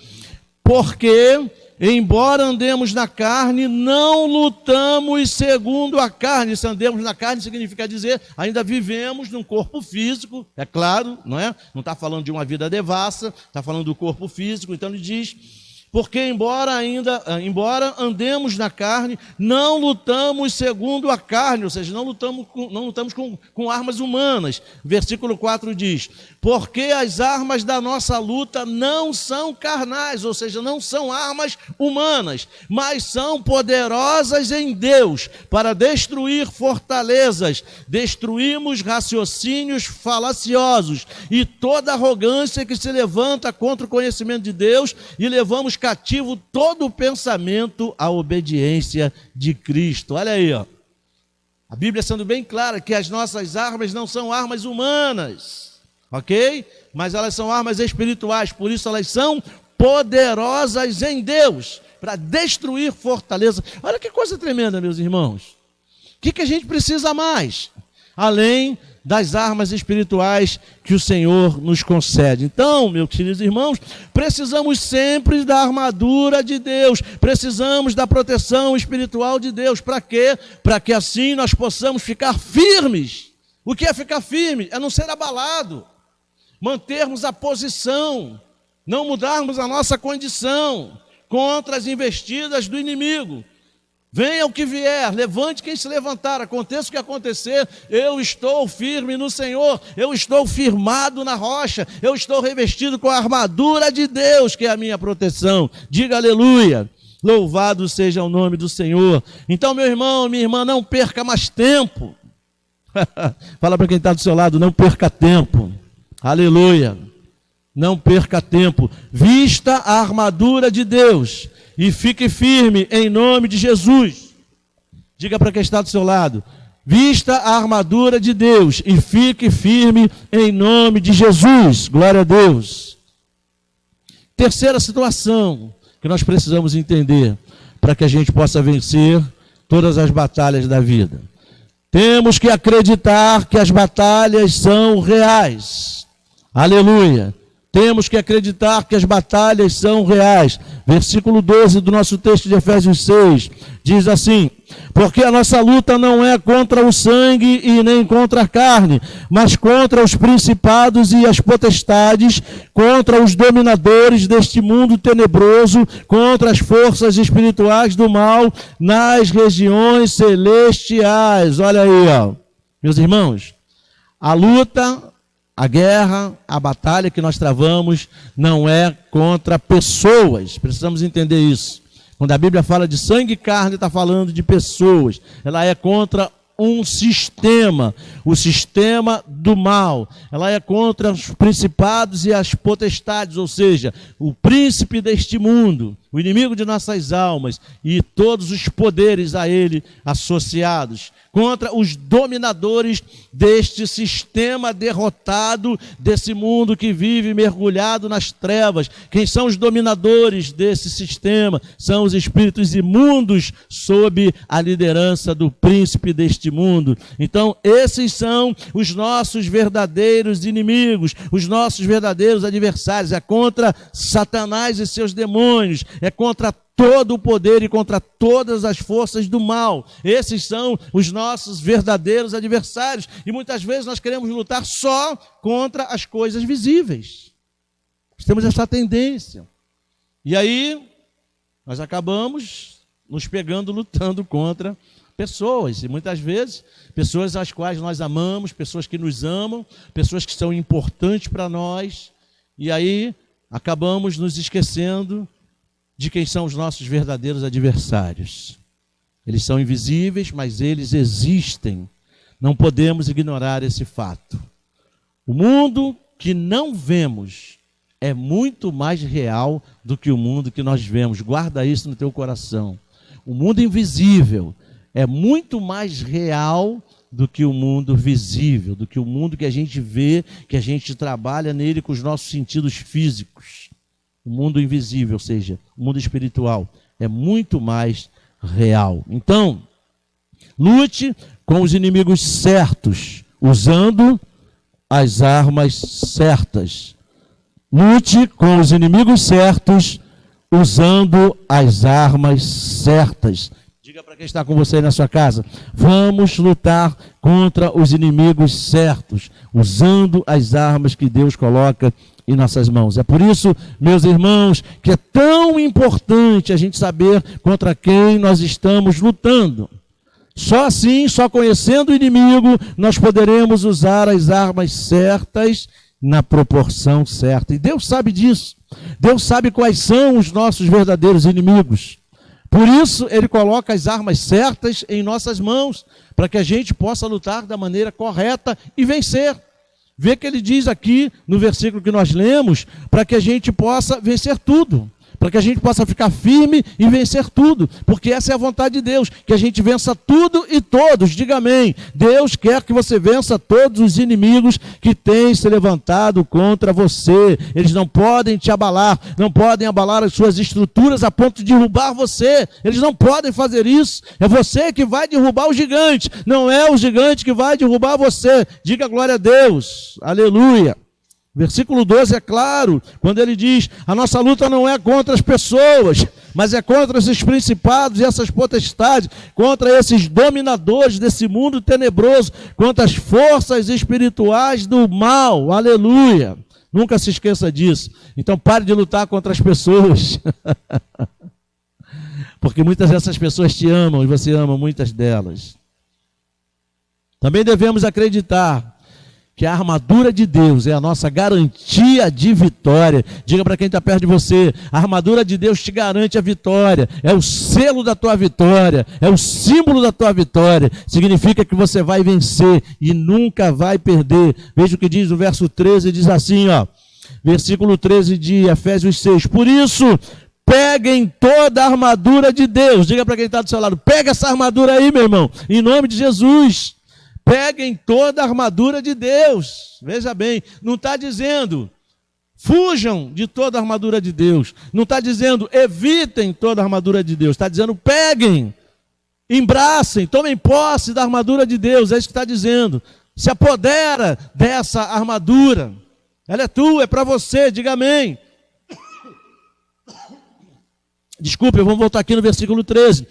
Porque, embora andemos na carne, não lutamos segundo a carne. Se andemos na carne significa dizer, ainda vivemos num corpo físico, é claro, não é? Não está falando de uma vida devassa, está falando do corpo físico. Então ele diz, porque embora andemos na carne, não lutamos segundo a carne, ou seja, não lutamos com armas humanas. Versículo 4 diz, porque as armas da nossa luta não são carnais, ou seja, não são armas humanas, mas são poderosas em Deus para destruir fortalezas. Destruímos raciocínios falaciosos e toda arrogância que se levanta contra o conhecimento de Deus, e levamos cativo todo o pensamento à obediência de Cristo. Olha aí, ó. A Bíblia sendo bem clara que as nossas armas não são armas humanas, ok? Mas elas são armas espirituais, por isso elas são poderosas em Deus para destruir fortalezas. Olha que coisa tremenda, meus irmãos. O que a gente precisa mais? Além das armas espirituais que o Senhor nos concede. Então, meus queridos irmãos, precisamos sempre da armadura de Deus, precisamos da proteção espiritual de Deus. Para quê? Para que assim nós possamos ficar firmes. O que é ficar firme? É não ser abalado, mantermos a posição, não mudarmos a nossa condição contra as investidas do inimigo. Venha o que vier, levante quem se levantar, aconteça o que acontecer, eu estou firme no Senhor, eu estou firmado na rocha, eu estou revestido com a armadura de Deus, que é a minha proteção. Diga aleluia, louvado seja o nome do Senhor. Então, meu irmão, minha irmã, não perca mais tempo. Fala para quem está do seu lado, não perca tempo. Aleluia, não perca tempo. Vista a armadura de Deus e fique firme em nome de Jesus. Diga para quem está do seu lado, vista a armadura de Deus e fique firme em nome de Jesus. Glória a Deus. Terceira situação que nós precisamos entender para que a gente possa vencer todas as batalhas da vida. Temos que acreditar que as batalhas são reais. Aleluia. Temos que acreditar que as batalhas são reais. Versículo 12 do nosso texto de Efésios 6 diz assim: porque a nossa luta não é contra o sangue e nem contra a carne, mas contra os principados e as potestades, contra os dominadores deste mundo tenebroso, contra as forças espirituais do mal nas regiões celestiais. Olha aí, ó. Meus irmãos, a luta, a guerra, a batalha que nós travamos não é contra pessoas. Precisamos entender isso. Quando a Bíblia fala de sangue e carne, está falando de pessoas. Ela é contra um sistema, o sistema do mal. Ela é contra os principados e as potestades, ou seja, o príncipe deste mundo, o inimigo de nossas almas e todos os poderes a ele associados. Contra os dominadores deste sistema derrotado, desse mundo que vive mergulhado nas trevas. Quem são os dominadores desse sistema? São os espíritos imundos sob a liderança do príncipe deste mundo. Então, esses são os nossos verdadeiros inimigos, os nossos verdadeiros adversários. É contra Satanás e seus demônios, é contra todo o poder e contra todas as forças do mal. Esses são os nossos verdadeiros adversários. E muitas vezes nós queremos lutar só contra as coisas visíveis. Nós temos essa tendência. E aí, nós acabamos nos pegando lutando contra pessoas. E muitas vezes, pessoas às quais nós amamos, pessoas que nos amam, pessoas que são importantes para nós. E aí, acabamos nos esquecendo de quem são os nossos verdadeiros adversários. Eles são invisíveis, mas eles existem. Não podemos ignorar esse fato. O mundo que não vemos é muito mais real do que o mundo que nós vemos. Guarda isso no teu coração. O mundo invisível é muito mais real do que o mundo visível, do que o mundo que a gente vê, que a gente trabalha nele com os nossos sentidos físicos. O mundo invisível, ou seja, o mundo espiritual, é muito mais real. Então, lute com os inimigos certos, usando as armas certas. Lute com os inimigos certos, usando as armas certas. Diga para quem está com você aí na sua casa: vamos lutar contra os inimigos certos, usando as armas que Deus coloca em nossas mãos. É por isso, meus irmãos, que é tão importante a gente saber contra quem nós estamos lutando. Só assim, só conhecendo o inimigo, nós poderemos usar as armas certas na proporção certa. E Deus sabe disso. Deus sabe quais são os nossos verdadeiros inimigos. Por isso, Ele coloca as armas certas em nossas mãos, para que a gente possa lutar da maneira correta e vencer. Vê que ele diz aqui, no versículo que nós lemos, para que a gente possa vencer tudo, para que a gente possa ficar firme e vencer tudo, porque essa é a vontade de Deus, que a gente vença tudo e todos. Diga amém. Deus quer que você vença todos os inimigos que têm se levantado contra você. Eles não podem te abalar, não podem abalar as suas estruturas a ponto de derrubar você. Eles não podem fazer isso. É você que vai derrubar o gigante, não é o gigante que vai derrubar você. Diga glória a Deus. Aleluia. Versículo 12 é claro, quando ele diz: a nossa luta não é contra as pessoas, mas é contra esses principados e essas potestades, contra esses dominadores desse mundo tenebroso, contra as forças espirituais do mal. Aleluia! Nunca se esqueça disso. Então pare de lutar contra as pessoas, porque muitas dessas pessoas te amam e você ama muitas delas. Também devemos acreditar que a armadura de Deus é a nossa garantia de vitória. Diga para quem está perto de você: a armadura de Deus te garante a vitória, é o selo da tua vitória, é o símbolo da tua vitória. Significa que você vai vencer e nunca vai perder. Veja o que diz o verso 13, diz assim, ó, versículo 13 de Efésios 6: por isso, peguem toda a armadura de Deus. Diga para quem está do seu lado: pega essa armadura aí, meu irmão, em nome de Jesus. Peguem toda a armadura de Deus. Veja bem, não está dizendo fujam de toda a armadura de Deus. Não está dizendo evitem toda a armadura de Deus. Está dizendo peguem, embracem, tomem posse da armadura de Deus. É isso que está dizendo. Se apodera dessa armadura. Ela é tua, é para você, diga amém. Desculpe, vamos voltar aqui no versículo 13.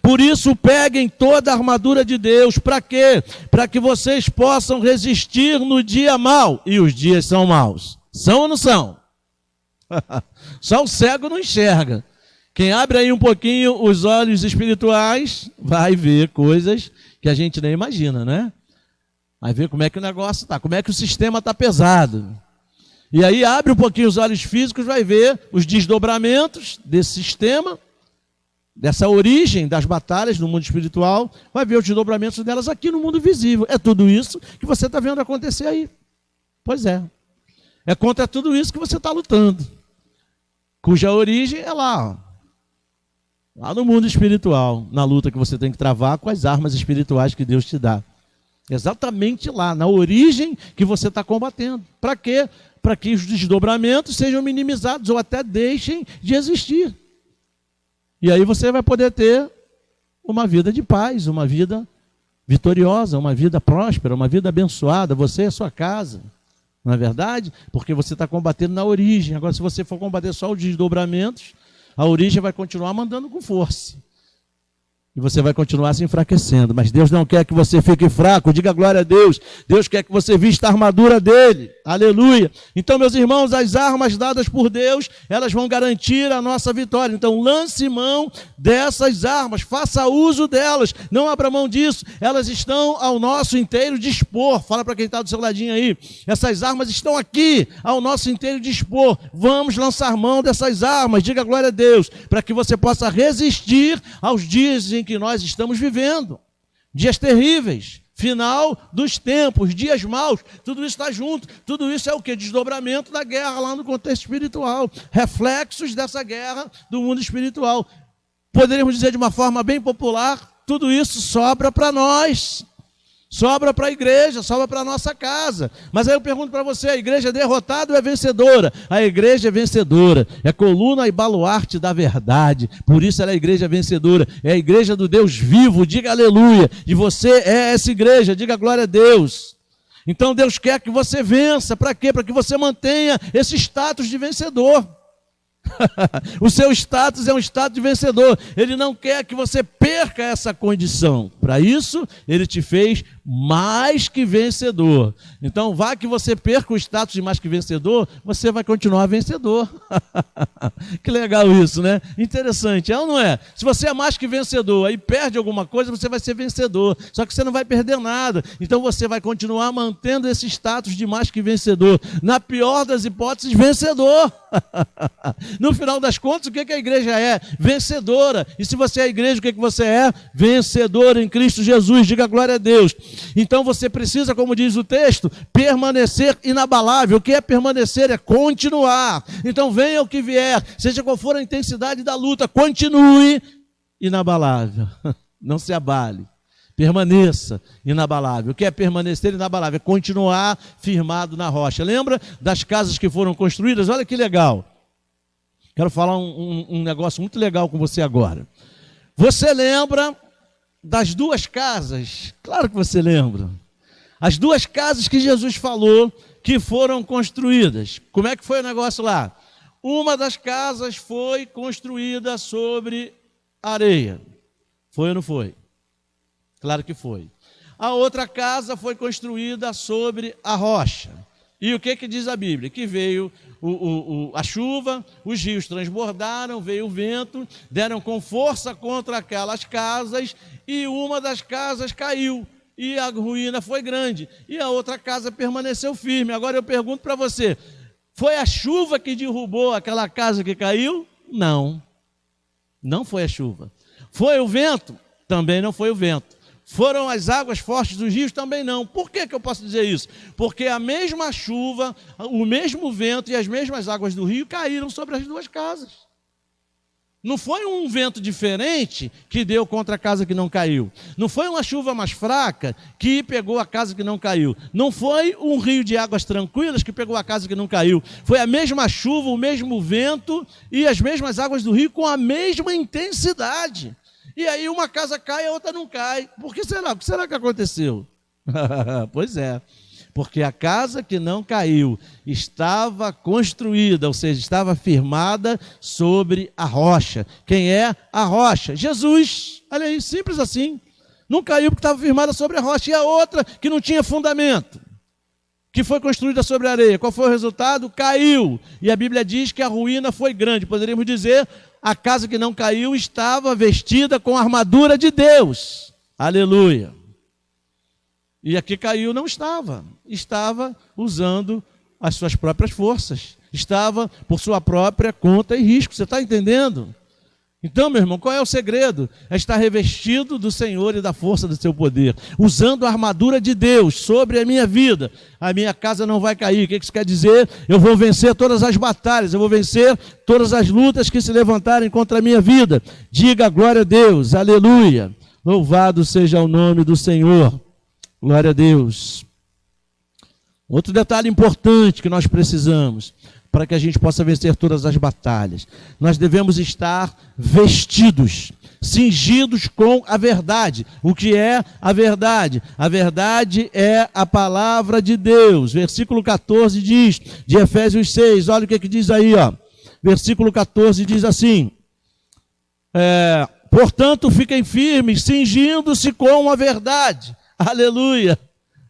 Por isso peguem toda a armadura de Deus. Para quê? Para que vocês possam resistir no dia mau. E os dias são maus. São ou não são? Só o cego não enxerga. Quem abre aí um pouquinho os olhos espirituais vai ver coisas que a gente nem imagina, né? Vai ver como é que o negócio está, como é que o sistema está pesado. E aí abre um pouquinho os olhos físicos, vai ver os desdobramentos desse sistema, dessa origem das batalhas no mundo espiritual, vai ver os desdobramentos delas aqui no mundo visível. É tudo isso que você está vendo acontecer aí. Pois é. É contra tudo isso que você está lutando. Cuja origem é lá, ó. Lá no mundo espiritual, na luta que você tem que travar com as armas espirituais que Deus te dá. Exatamente lá, na origem que você está combatendo. Para quê? Para que os desdobramentos sejam minimizados ou até deixem de existir. E aí você vai poder ter uma vida de paz, uma vida vitoriosa, uma vida próspera, uma vida abençoada, você e a sua casa. Não é verdade? Porque você está combatendo na origem. Agora, se você for combater só os desdobramentos, a origem vai continuar mandando com força. E você vai continuar se enfraquecendo. Mas Deus não quer que você fique fraco. Diga glória a Deus. Deus quer que você vista a armadura dele. Aleluia. Então, meus irmãos, as armas dadas por Deus, elas vão garantir a nossa vitória. Então, lance mão dessas armas. Faça uso delas. Não abra mão disso. Elas estão ao nosso inteiro dispor. Fala para quem está do seu ladinho aí. Essas armas estão aqui ao nosso inteiro dispor. Vamos lançar mão dessas armas. Diga glória a Deus. Para que você possa resistir aos dias em que nós estamos vivendo, dias terríveis, final dos tempos, dias maus, tudo isso está junto, tudo isso é o que? Desdobramento da guerra lá no contexto espiritual, reflexos dessa guerra do mundo espiritual. Poderíamos dizer de uma forma bem popular, tudo isso sobra para nós, sobra para a igreja, sobra para a nossa casa. Mas aí eu pergunto para você, a igreja é derrotada ou é vencedora? A igreja é vencedora, é coluna e baluarte da verdade, por isso ela é a igreja vencedora, é a igreja do Deus vivo, diga aleluia, e você é essa igreja, diga glória a Deus. Então Deus quer que você vença, para quê? Para que você mantenha esse status de vencedor. O seu status é um status de vencedor. Ele não quer que você perca essa condição. Para isso, ele te fez mais que vencedor. Então, vá que você perca o status de mais que vencedor, você vai continuar vencedor. Que legal isso, né? Interessante, é ou não é? Se você é mais que vencedor e perde alguma coisa, você vai ser vencedor. Só que você não vai perder nada. Então, você vai continuar mantendo esse status de mais que vencedor. Na pior das hipóteses, vencedor. No final das contas, o que a igreja é? Vencedora. E se você é a igreja, o que você é? Vencedora em Cristo Jesus. Diga glória a Deus. Então você precisa, como diz o texto, permanecer inabalável. O que é permanecer? É continuar. Então venha o que vier, seja qual for a intensidade da luta, continue inabalável. Não se abale. Permaneça inabalável. O que é permanecer inabalável? É continuar firmado na rocha. Lembra das casas que foram construídas? Olha que legal. Quero falar um negócio muito legal com você agora. Você lembra das duas casas? Claro que você lembra. As duas casas que Jesus falou que foram construídas. Como é que foi o negócio lá? Uma das casas foi construída sobre areia. Foi ou não foi? Claro que foi. A outra casa foi construída sobre a rocha. E o que diz a Bíblia? Que veio a chuva, os rios transbordaram, veio o vento, deram com força contra aquelas casas e uma das casas caiu. E a ruína foi grande. E a outra casa permaneceu firme. Agora eu pergunto para você, foi a chuva que derrubou aquela casa que caiu? Não. Não foi a chuva. Foi o vento? Também não foi o vento. Foram as águas fortes dos rios? Também não. Por que eu posso dizer isso? Porque a mesma chuva, o mesmo vento e as mesmas águas do rio caíram sobre as duas casas. Não foi um vento diferente que deu contra a casa que não caiu. Não foi uma chuva mais fraca que pegou a casa que não caiu. Não foi um rio de águas tranquilas que pegou a casa que não caiu. Foi a mesma chuva, o mesmo vento e as mesmas águas do rio com a mesma intensidade. E aí uma casa cai e a outra não cai. Por que será? O que será que aconteceu? Pois é. porque a casa que não caiu estava construída, ou seja, estava firmada sobre a rocha. Quem é a rocha? Jesus. Olha aí, simples assim. Não caiu porque estava firmada sobre a rocha. E a outra que não tinha fundamento, que foi construída sobre a areia. Qual foi o resultado? Caiu. E a Bíblia diz que a ruína foi grande. Poderíamos dizer, a casa que não caiu estava vestida com a armadura de Deus. Aleluia. E a que caiu não estava. Estava usando as suas próprias forças. Estava por sua própria conta e risco. Você está entendendo? Então, meu irmão, qual é o segredo? É estar revestido do Senhor e da força do seu poder, usando a armadura de Deus sobre a minha vida. A minha casa não vai cair. O que isso quer dizer? Eu vou vencer todas as batalhas, eu vou vencer todas as lutas que se levantarem contra a minha vida. Diga glória a Deus, aleluia. Louvado seja o nome do Senhor. Glória a Deus. Outro detalhe importante que nós precisamos, para que a gente possa vencer todas as batalhas. Nós devemos estar vestidos, cingidos com a verdade. O que é a verdade? A verdade é a palavra de Deus. Versículo 14 diz, de Efésios 6, olha o que diz aí, ó. Versículo 14 diz assim, portanto, fiquem firmes, cingindo-se com a verdade. Aleluia.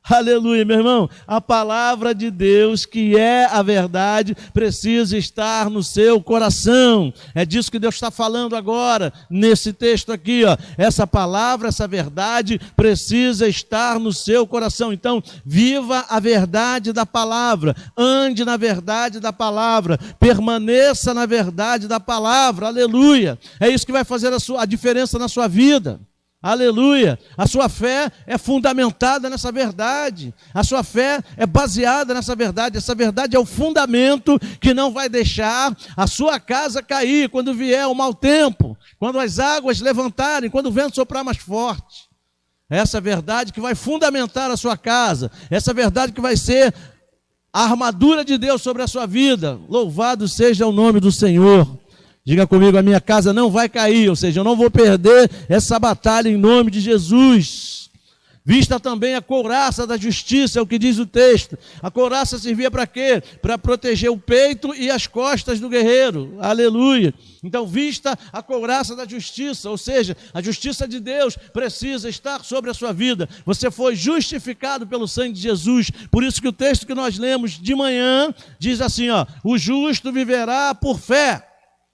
Aleluia, meu irmão. A palavra de Deus, que é a verdade, precisa estar no seu coração. É disso que Deus está falando agora, nesse texto aqui, ó. Essa palavra, essa verdade, precisa estar no seu coração. Então, viva a verdade da palavra, ande na verdade da palavra, permaneça na verdade da palavra. Aleluia. É isso que vai fazer a diferença na sua vida. Aleluia, a sua fé é fundamentada nessa verdade, a sua fé é baseada nessa verdade, essa verdade é o fundamento que não vai deixar a sua casa cair quando vier o mau tempo, quando as águas levantarem, quando o vento soprar mais forte. Essa verdade que vai fundamentar a sua casa, essa verdade que vai ser a armadura de Deus sobre a sua vida. Louvado seja o nome do Senhor. Diga comigo, a minha casa não vai cair, ou seja, eu não vou perder essa batalha em nome de Jesus. Vista também a couraça da justiça, é o que diz o texto. A couraça servia para quê? Para proteger o peito e as costas do guerreiro. Aleluia. Então, vista a couraça da justiça, ou seja, a justiça de Deus precisa estar sobre a sua vida. Você foi justificado pelo sangue de Jesus. Por isso que o texto que nós lemos de manhã diz assim, ó, o justo viverá por fé.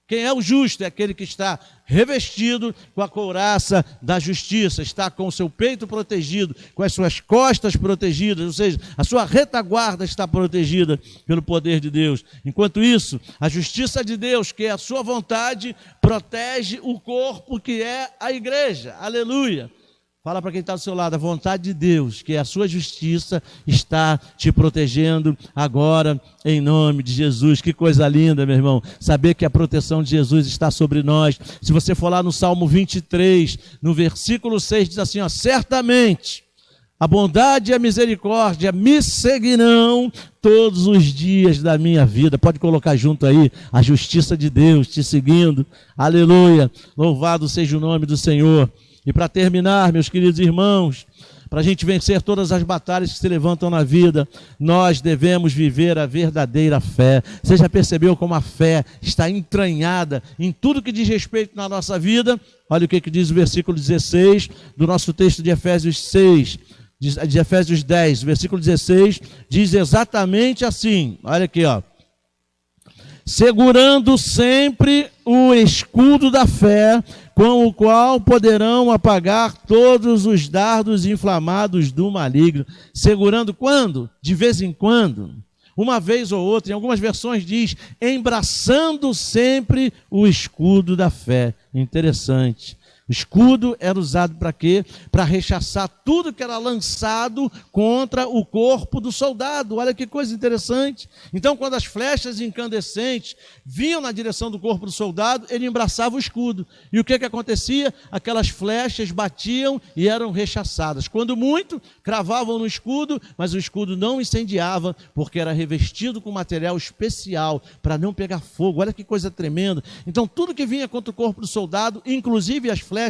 Quem é o justo? É aquele que está revestido com a couraça da justiça, está com o seu peito protegido, com as suas costas protegidas, ou seja, a sua retaguarda está protegida pelo poder de Deus. Enquanto isso, a justiça de Deus, que é a sua vontade, protege o corpo que é a igreja. Aleluia! Fala para quem está do seu lado, a vontade de Deus, que é a sua justiça, está te protegendo agora, em nome de Jesus. Que coisa linda, meu irmão, saber que a proteção de Jesus está sobre nós. Se você for lá no Salmo 23, no versículo 6, diz assim, ó, certamente a bondade e a misericórdia me seguirão todos os dias da minha vida. Pode colocar junto aí, a justiça de Deus te seguindo. Aleluia, louvado seja o nome do Senhor. E para terminar, meus queridos irmãos, para a gente vencer todas as batalhas que se levantam na vida, nós devemos viver a verdadeira fé. Você já percebeu como a fé está entranhada em tudo que diz respeito na nossa vida? Olha o que diz o versículo 16 do nosso texto de Efésios 6, de Efésios 10, versículo 16, diz exatamente assim, olha aqui, ó. Segurando sempre o escudo da fé, com o qual poderão apagar todos os dardos inflamados do maligno. Segurando quando? De vez em quando, uma vez ou outra. Em algumas versões diz, embraçando sempre o escudo da fé. Interessante. O escudo era usado para quê? Para rechaçar tudo que era lançado contra o corpo do soldado. Olha que coisa interessante. Então, quando as flechas incandescentes vinham na direção do corpo do soldado, ele embraçava o escudo. E o que acontecia? Aquelas flechas batiam e eram rechaçadas. Quando muito, cravavam no escudo, mas o escudo não incendiava, porque era revestido com material especial para não pegar fogo. Olha que coisa tremenda. Então, tudo que vinha contra o corpo do soldado, inclusive as flechas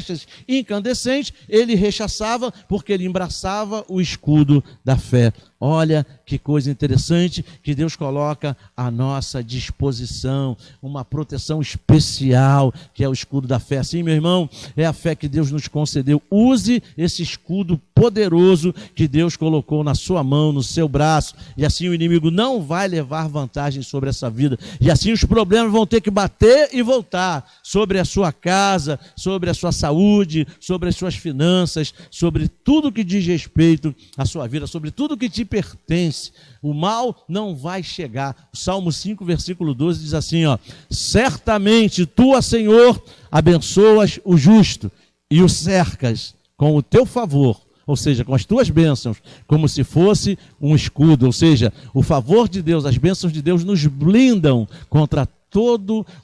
incandescentes, ele rechaçava, porque ele embraçava o escudo da fé. Olha que coisa interessante que Deus coloca à nossa disposição, uma proteção especial, que é o escudo da fé. Sim, meu irmão, é a fé que Deus nos concedeu. Use esse escudo poderoso que Deus colocou na sua mão, no seu braço, e assim o inimigo não vai levar vantagem sobre essa vida, e assim os problemas vão ter que bater e voltar sobre a sua casa, sobre a sua saúde, sobre as suas finanças, sobre tudo que diz respeito à sua vida, sobre tudo que te pertence. O mal não vai chegar. O Salmo 5, versículo 12 diz assim, ó: certamente tu, Senhor, abençoas o justo e o cercas com o teu favor, ou seja, com as tuas bênçãos, como se fosse um escudo. Ou seja, o favor de Deus, as bênçãos de Deus nos blindam contra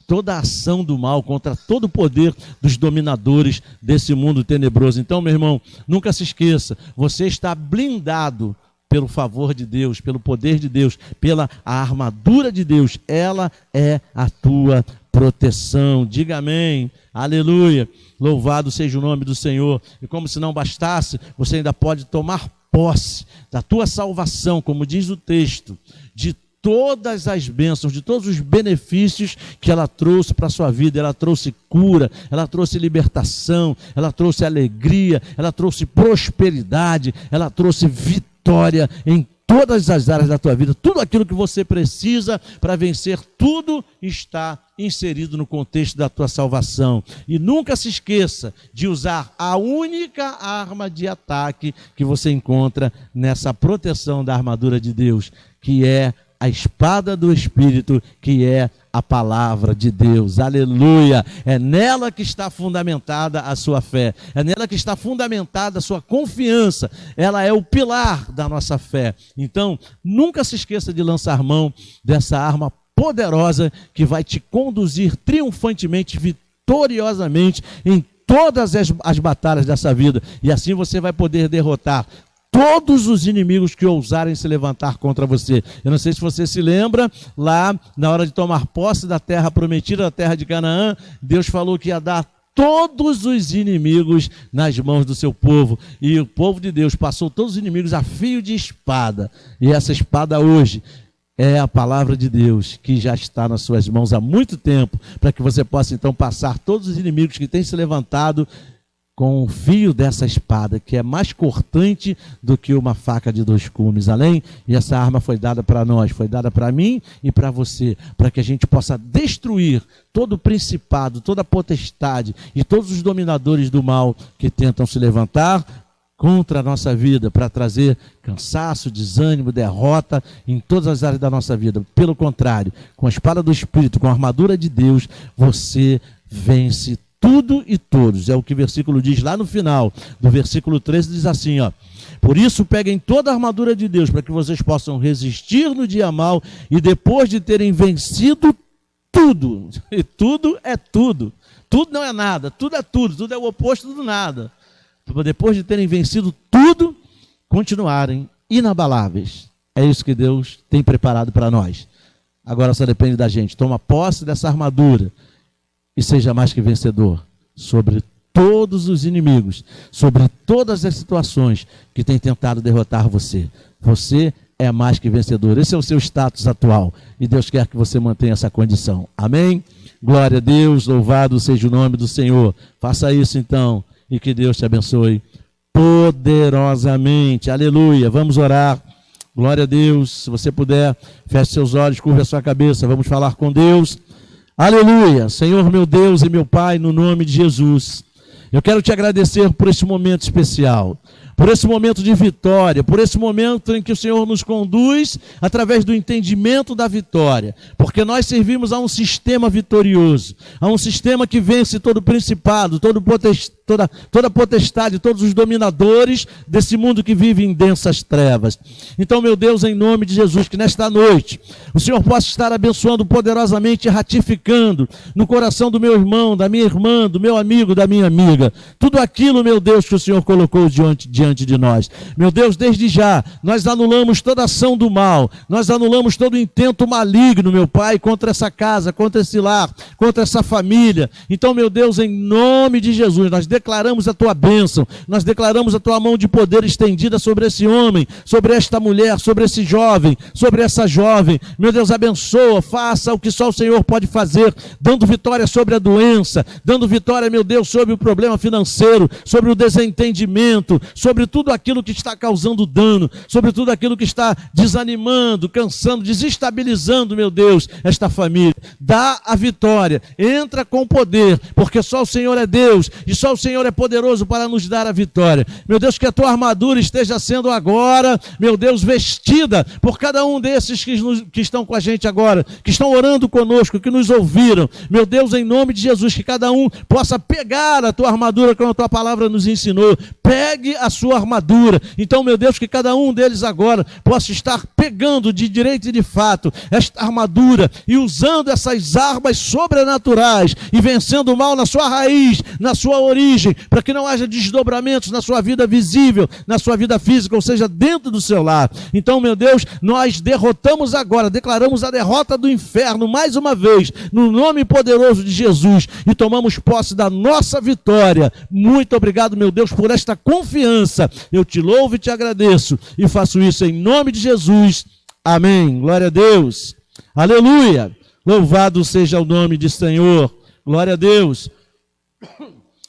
toda a ação do mal, contra todo o poder dos dominadores desse mundo tenebroso. Então, meu irmão, nunca se esqueça, você está blindado pelo favor de Deus, pelo poder de Deus, pela armadura de Deus. Ela é a tua proteção. Diga amém, aleluia, louvado seja o nome do Senhor. E como se não bastasse, você ainda pode tomar posse da tua salvação, como diz o texto, de todas as bênçãos, de todos os benefícios que ela trouxe para a sua vida. Ela trouxe cura, ela trouxe libertação, ela trouxe alegria, ela trouxe prosperidade, ela trouxe vitória em todas as áreas da tua vida. Tudo aquilo que você precisa para vencer, tudo está inserido no contexto da tua salvação. E nunca se esqueça de usar a única arma de ataque que você encontra nessa proteção da armadura de Deus, que é a espada do Espírito, que é a palavra de Deus. Aleluia! É nela que está fundamentada a sua fé, é nela que está fundamentada a sua confiança. Ela é o pilar da nossa fé. Então, nunca se esqueça de lançar mão dessa arma poderosa que vai te conduzir triunfantemente, vitoriosamente em todas as batalhas dessa vida. E assim você vai poder derrotar todos os inimigos que ousarem se levantar contra você. Eu não sei se você se lembra, lá na hora de tomar posse da terra prometida, da terra de Canaã, Deus falou que ia dar todos os inimigos nas mãos do seu povo. E o povo de Deus passou todos os inimigos a fio de espada. E essa espada hoje é a palavra de Deus, que já está nas suas mãos há muito tempo, para que você possa então passar todos os inimigos que têm se levantado com o fio dessa espada, que é mais cortante do que uma faca de dois gumes. Além, e essa arma foi dada para nós, foi dada para mim e para você, para que a gente possa destruir todo o principado, toda a potestade e todos os dominadores do mal que tentam se levantar contra a nossa vida, para trazer cansaço, desânimo, derrota em todas as áreas da nossa vida. Pelo contrário, com a espada do Espírito, com a armadura de Deus, você vence tudo e todos. É o que o versículo diz lá no final, do versículo 13, diz assim, ó: por isso peguem toda a armadura de Deus, para que vocês possam resistir no dia mau, e depois de terem vencido tudo, e tudo é tudo, tudo não é nada, tudo é o oposto do nada, depois de terem vencido tudo, continuarem inabaláveis. É isso que Deus tem preparado para nós. Agora só depende da gente. Toma posse dessa armadura e seja mais que vencedor sobre todos os inimigos, sobre todas as situações que têm tentado derrotar você. Você é mais que vencedor. Esse é o seu status atual e Deus quer que você mantenha essa condição. Amém? Glória a Deus, louvado seja o nome do Senhor. Faça isso então e que Deus te abençoe poderosamente. Aleluia. Vamos orar. Glória a Deus. Se você puder, feche seus olhos, curva a sua cabeça. Vamos falar com Deus. Aleluia, Senhor meu Deus e meu Pai, no nome de Jesus, eu quero te agradecer por esse momento especial, por esse momento de vitória, por esse momento em que o Senhor nos conduz através do entendimento da vitória, porque nós servimos a um sistema vitorioso, a um sistema que vence todo principado, toda potestade, todos os dominadores desse mundo que vive em densas trevas. Então, meu Deus, em nome de Jesus, que nesta noite o Senhor possa estar abençoando poderosamente e ratificando no coração do meu irmão, da minha irmã, do meu amigo, da minha amiga, tudo aquilo, meu Deus, que o Senhor colocou diante diante de nós. Meu Deus, desde já, nós anulamos toda ação do mal, nós anulamos todo intento maligno, meu Pai, contra essa casa, contra esse lar, contra essa família. Então, meu Deus, em nome de Jesus, nós declaramos a tua bênção, nós declaramos a tua mão de poder estendida sobre esse homem, sobre esta mulher, sobre esse jovem, sobre essa jovem. Meu Deus, abençoa, faça o que só o Senhor pode fazer, dando vitória sobre a doença, dando vitória, meu Deus, sobre o problema financeiro, sobre o desentendimento, sobre tudo aquilo que está causando dano, sobre tudo aquilo que está desanimando, cansando, desestabilizando, meu Deus, esta família. Dá a vitória, entra com poder, porque só o Senhor é Deus e só o Senhor é poderoso para nos dar a vitória. Meu Deus, que a tua armadura esteja sendo agora, meu Deus, vestida por cada um desses que estão com a gente agora, que estão orando conosco, que nos ouviram. Meu Deus, em nome de Jesus, que cada um possa pegar a tua armadura, como a tua palavra nos ensinou. Pegue a sua armadura. Então, meu Deus, que cada um deles agora possa estar pegando de direito e de fato esta armadura e usando essas armas sobrenaturais e vencendo o mal na sua raiz, na sua origem, para que não haja desdobramentos na sua vida visível, na sua vida física, ou seja, dentro do seu lar. Então, meu Deus, nós derrotamos agora, declaramos a derrota do inferno mais uma vez, no nome poderoso de Jesus, e tomamos posse da nossa vitória. Muito obrigado, meu Deus, por esta confiança. Eu te louvo e te agradeço, e faço isso em nome de Jesus. Amém. Glória a Deus. Aleluia. Louvado seja o nome do Senhor. Glória a Deus.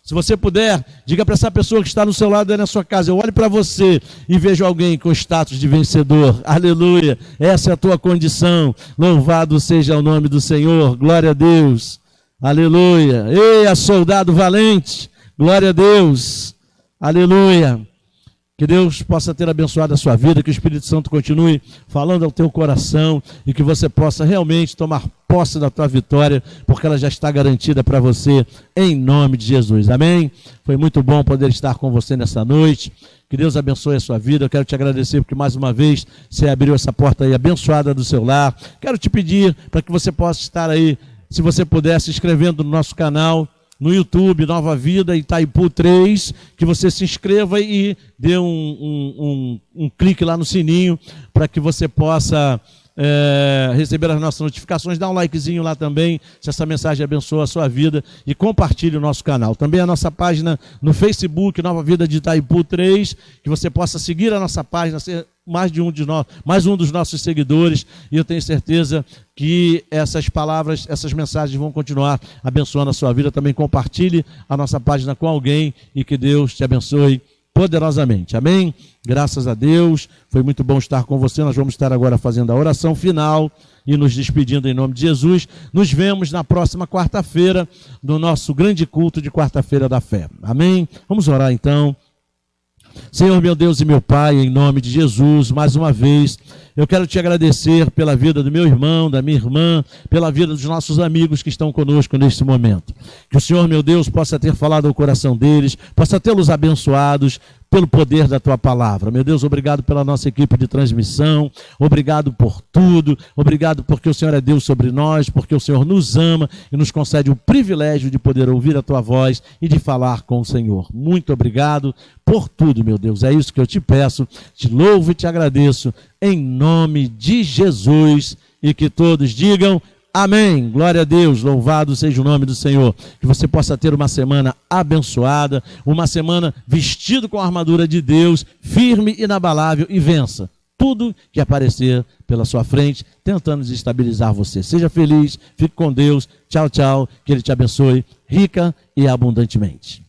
Se você puder, diga para essa pessoa que está no seu lado aí na sua casa, eu olho para você e vejo alguém com status de vencedor. Aleluia. Essa é a tua condição. Louvado seja o nome do Senhor. Glória a Deus. Aleluia. Ei, soldado valente. Glória a Deus. Aleluia. Que Deus possa ter abençoado a sua vida, que o Espírito Santo continue falando ao teu coração e que você possa realmente tomar posse da tua vitória, porque ela já está garantida para você, em nome de Jesus. Amém? Foi muito bom poder estar com você nessa noite. Que Deus abençoe a sua vida. Eu quero te agradecer porque mais uma vez você abriu essa porta aí abençoada do seu lar. Quero te pedir para que você possa estar aí, se você puder, se inscrevendo no nosso canal, no YouTube, Nova Vida Itaipu 3, que você se inscreva e dê um clique lá no sininho para que você possa receber as nossas notificações. Dá um likezinho lá também, se essa mensagem abençoa a sua vida, e compartilhe o nosso canal. Também a nossa página no Facebook, Nova Vida de Itaipu 3, que você possa seguir a nossa página, ser mais um dos nossos seguidores, e eu tenho certeza que essas palavras, essas mensagens vão continuar abençoando a sua vida. Também compartilhe a nossa página com alguém e que Deus te abençoe poderosamente. Amém? Graças a Deus, foi muito bom estar com você. Nós vamos estar agora fazendo a oração final e nos despedindo em nome de Jesus. Nos vemos na próxima quarta-feira, no nosso grande culto de quarta-feira da fé. Amém? Vamos orar então. Senhor, meu Deus e meu Pai, em nome de Jesus, mais uma vez, eu quero te agradecer pela vida do meu irmão, da minha irmã, pela vida dos nossos amigos que estão conosco neste momento. Que o Senhor, meu Deus, possa ter falado ao coração deles, possa tê-los abençoados pelo poder da tua palavra. Meu Deus, obrigado pela nossa equipe de transmissão, obrigado por tudo, obrigado porque o Senhor é Deus sobre nós, porque o Senhor nos ama e nos concede o privilégio de poder ouvir a tua voz e de falar com o Senhor. Muito obrigado por tudo, meu Deus. É isso que eu te peço, te louvo e te agradeço, em nome de Jesus, e que todos digam amém. Glória a Deus, louvado seja o nome do Senhor. Que você possa ter uma semana abençoada, uma semana vestido com a armadura de Deus, firme e inabalável, e vença tudo que aparecer pela sua frente, tentando desestabilizar você. Seja feliz, fique com Deus, tchau, tchau, que Ele te abençoe rica e abundantemente.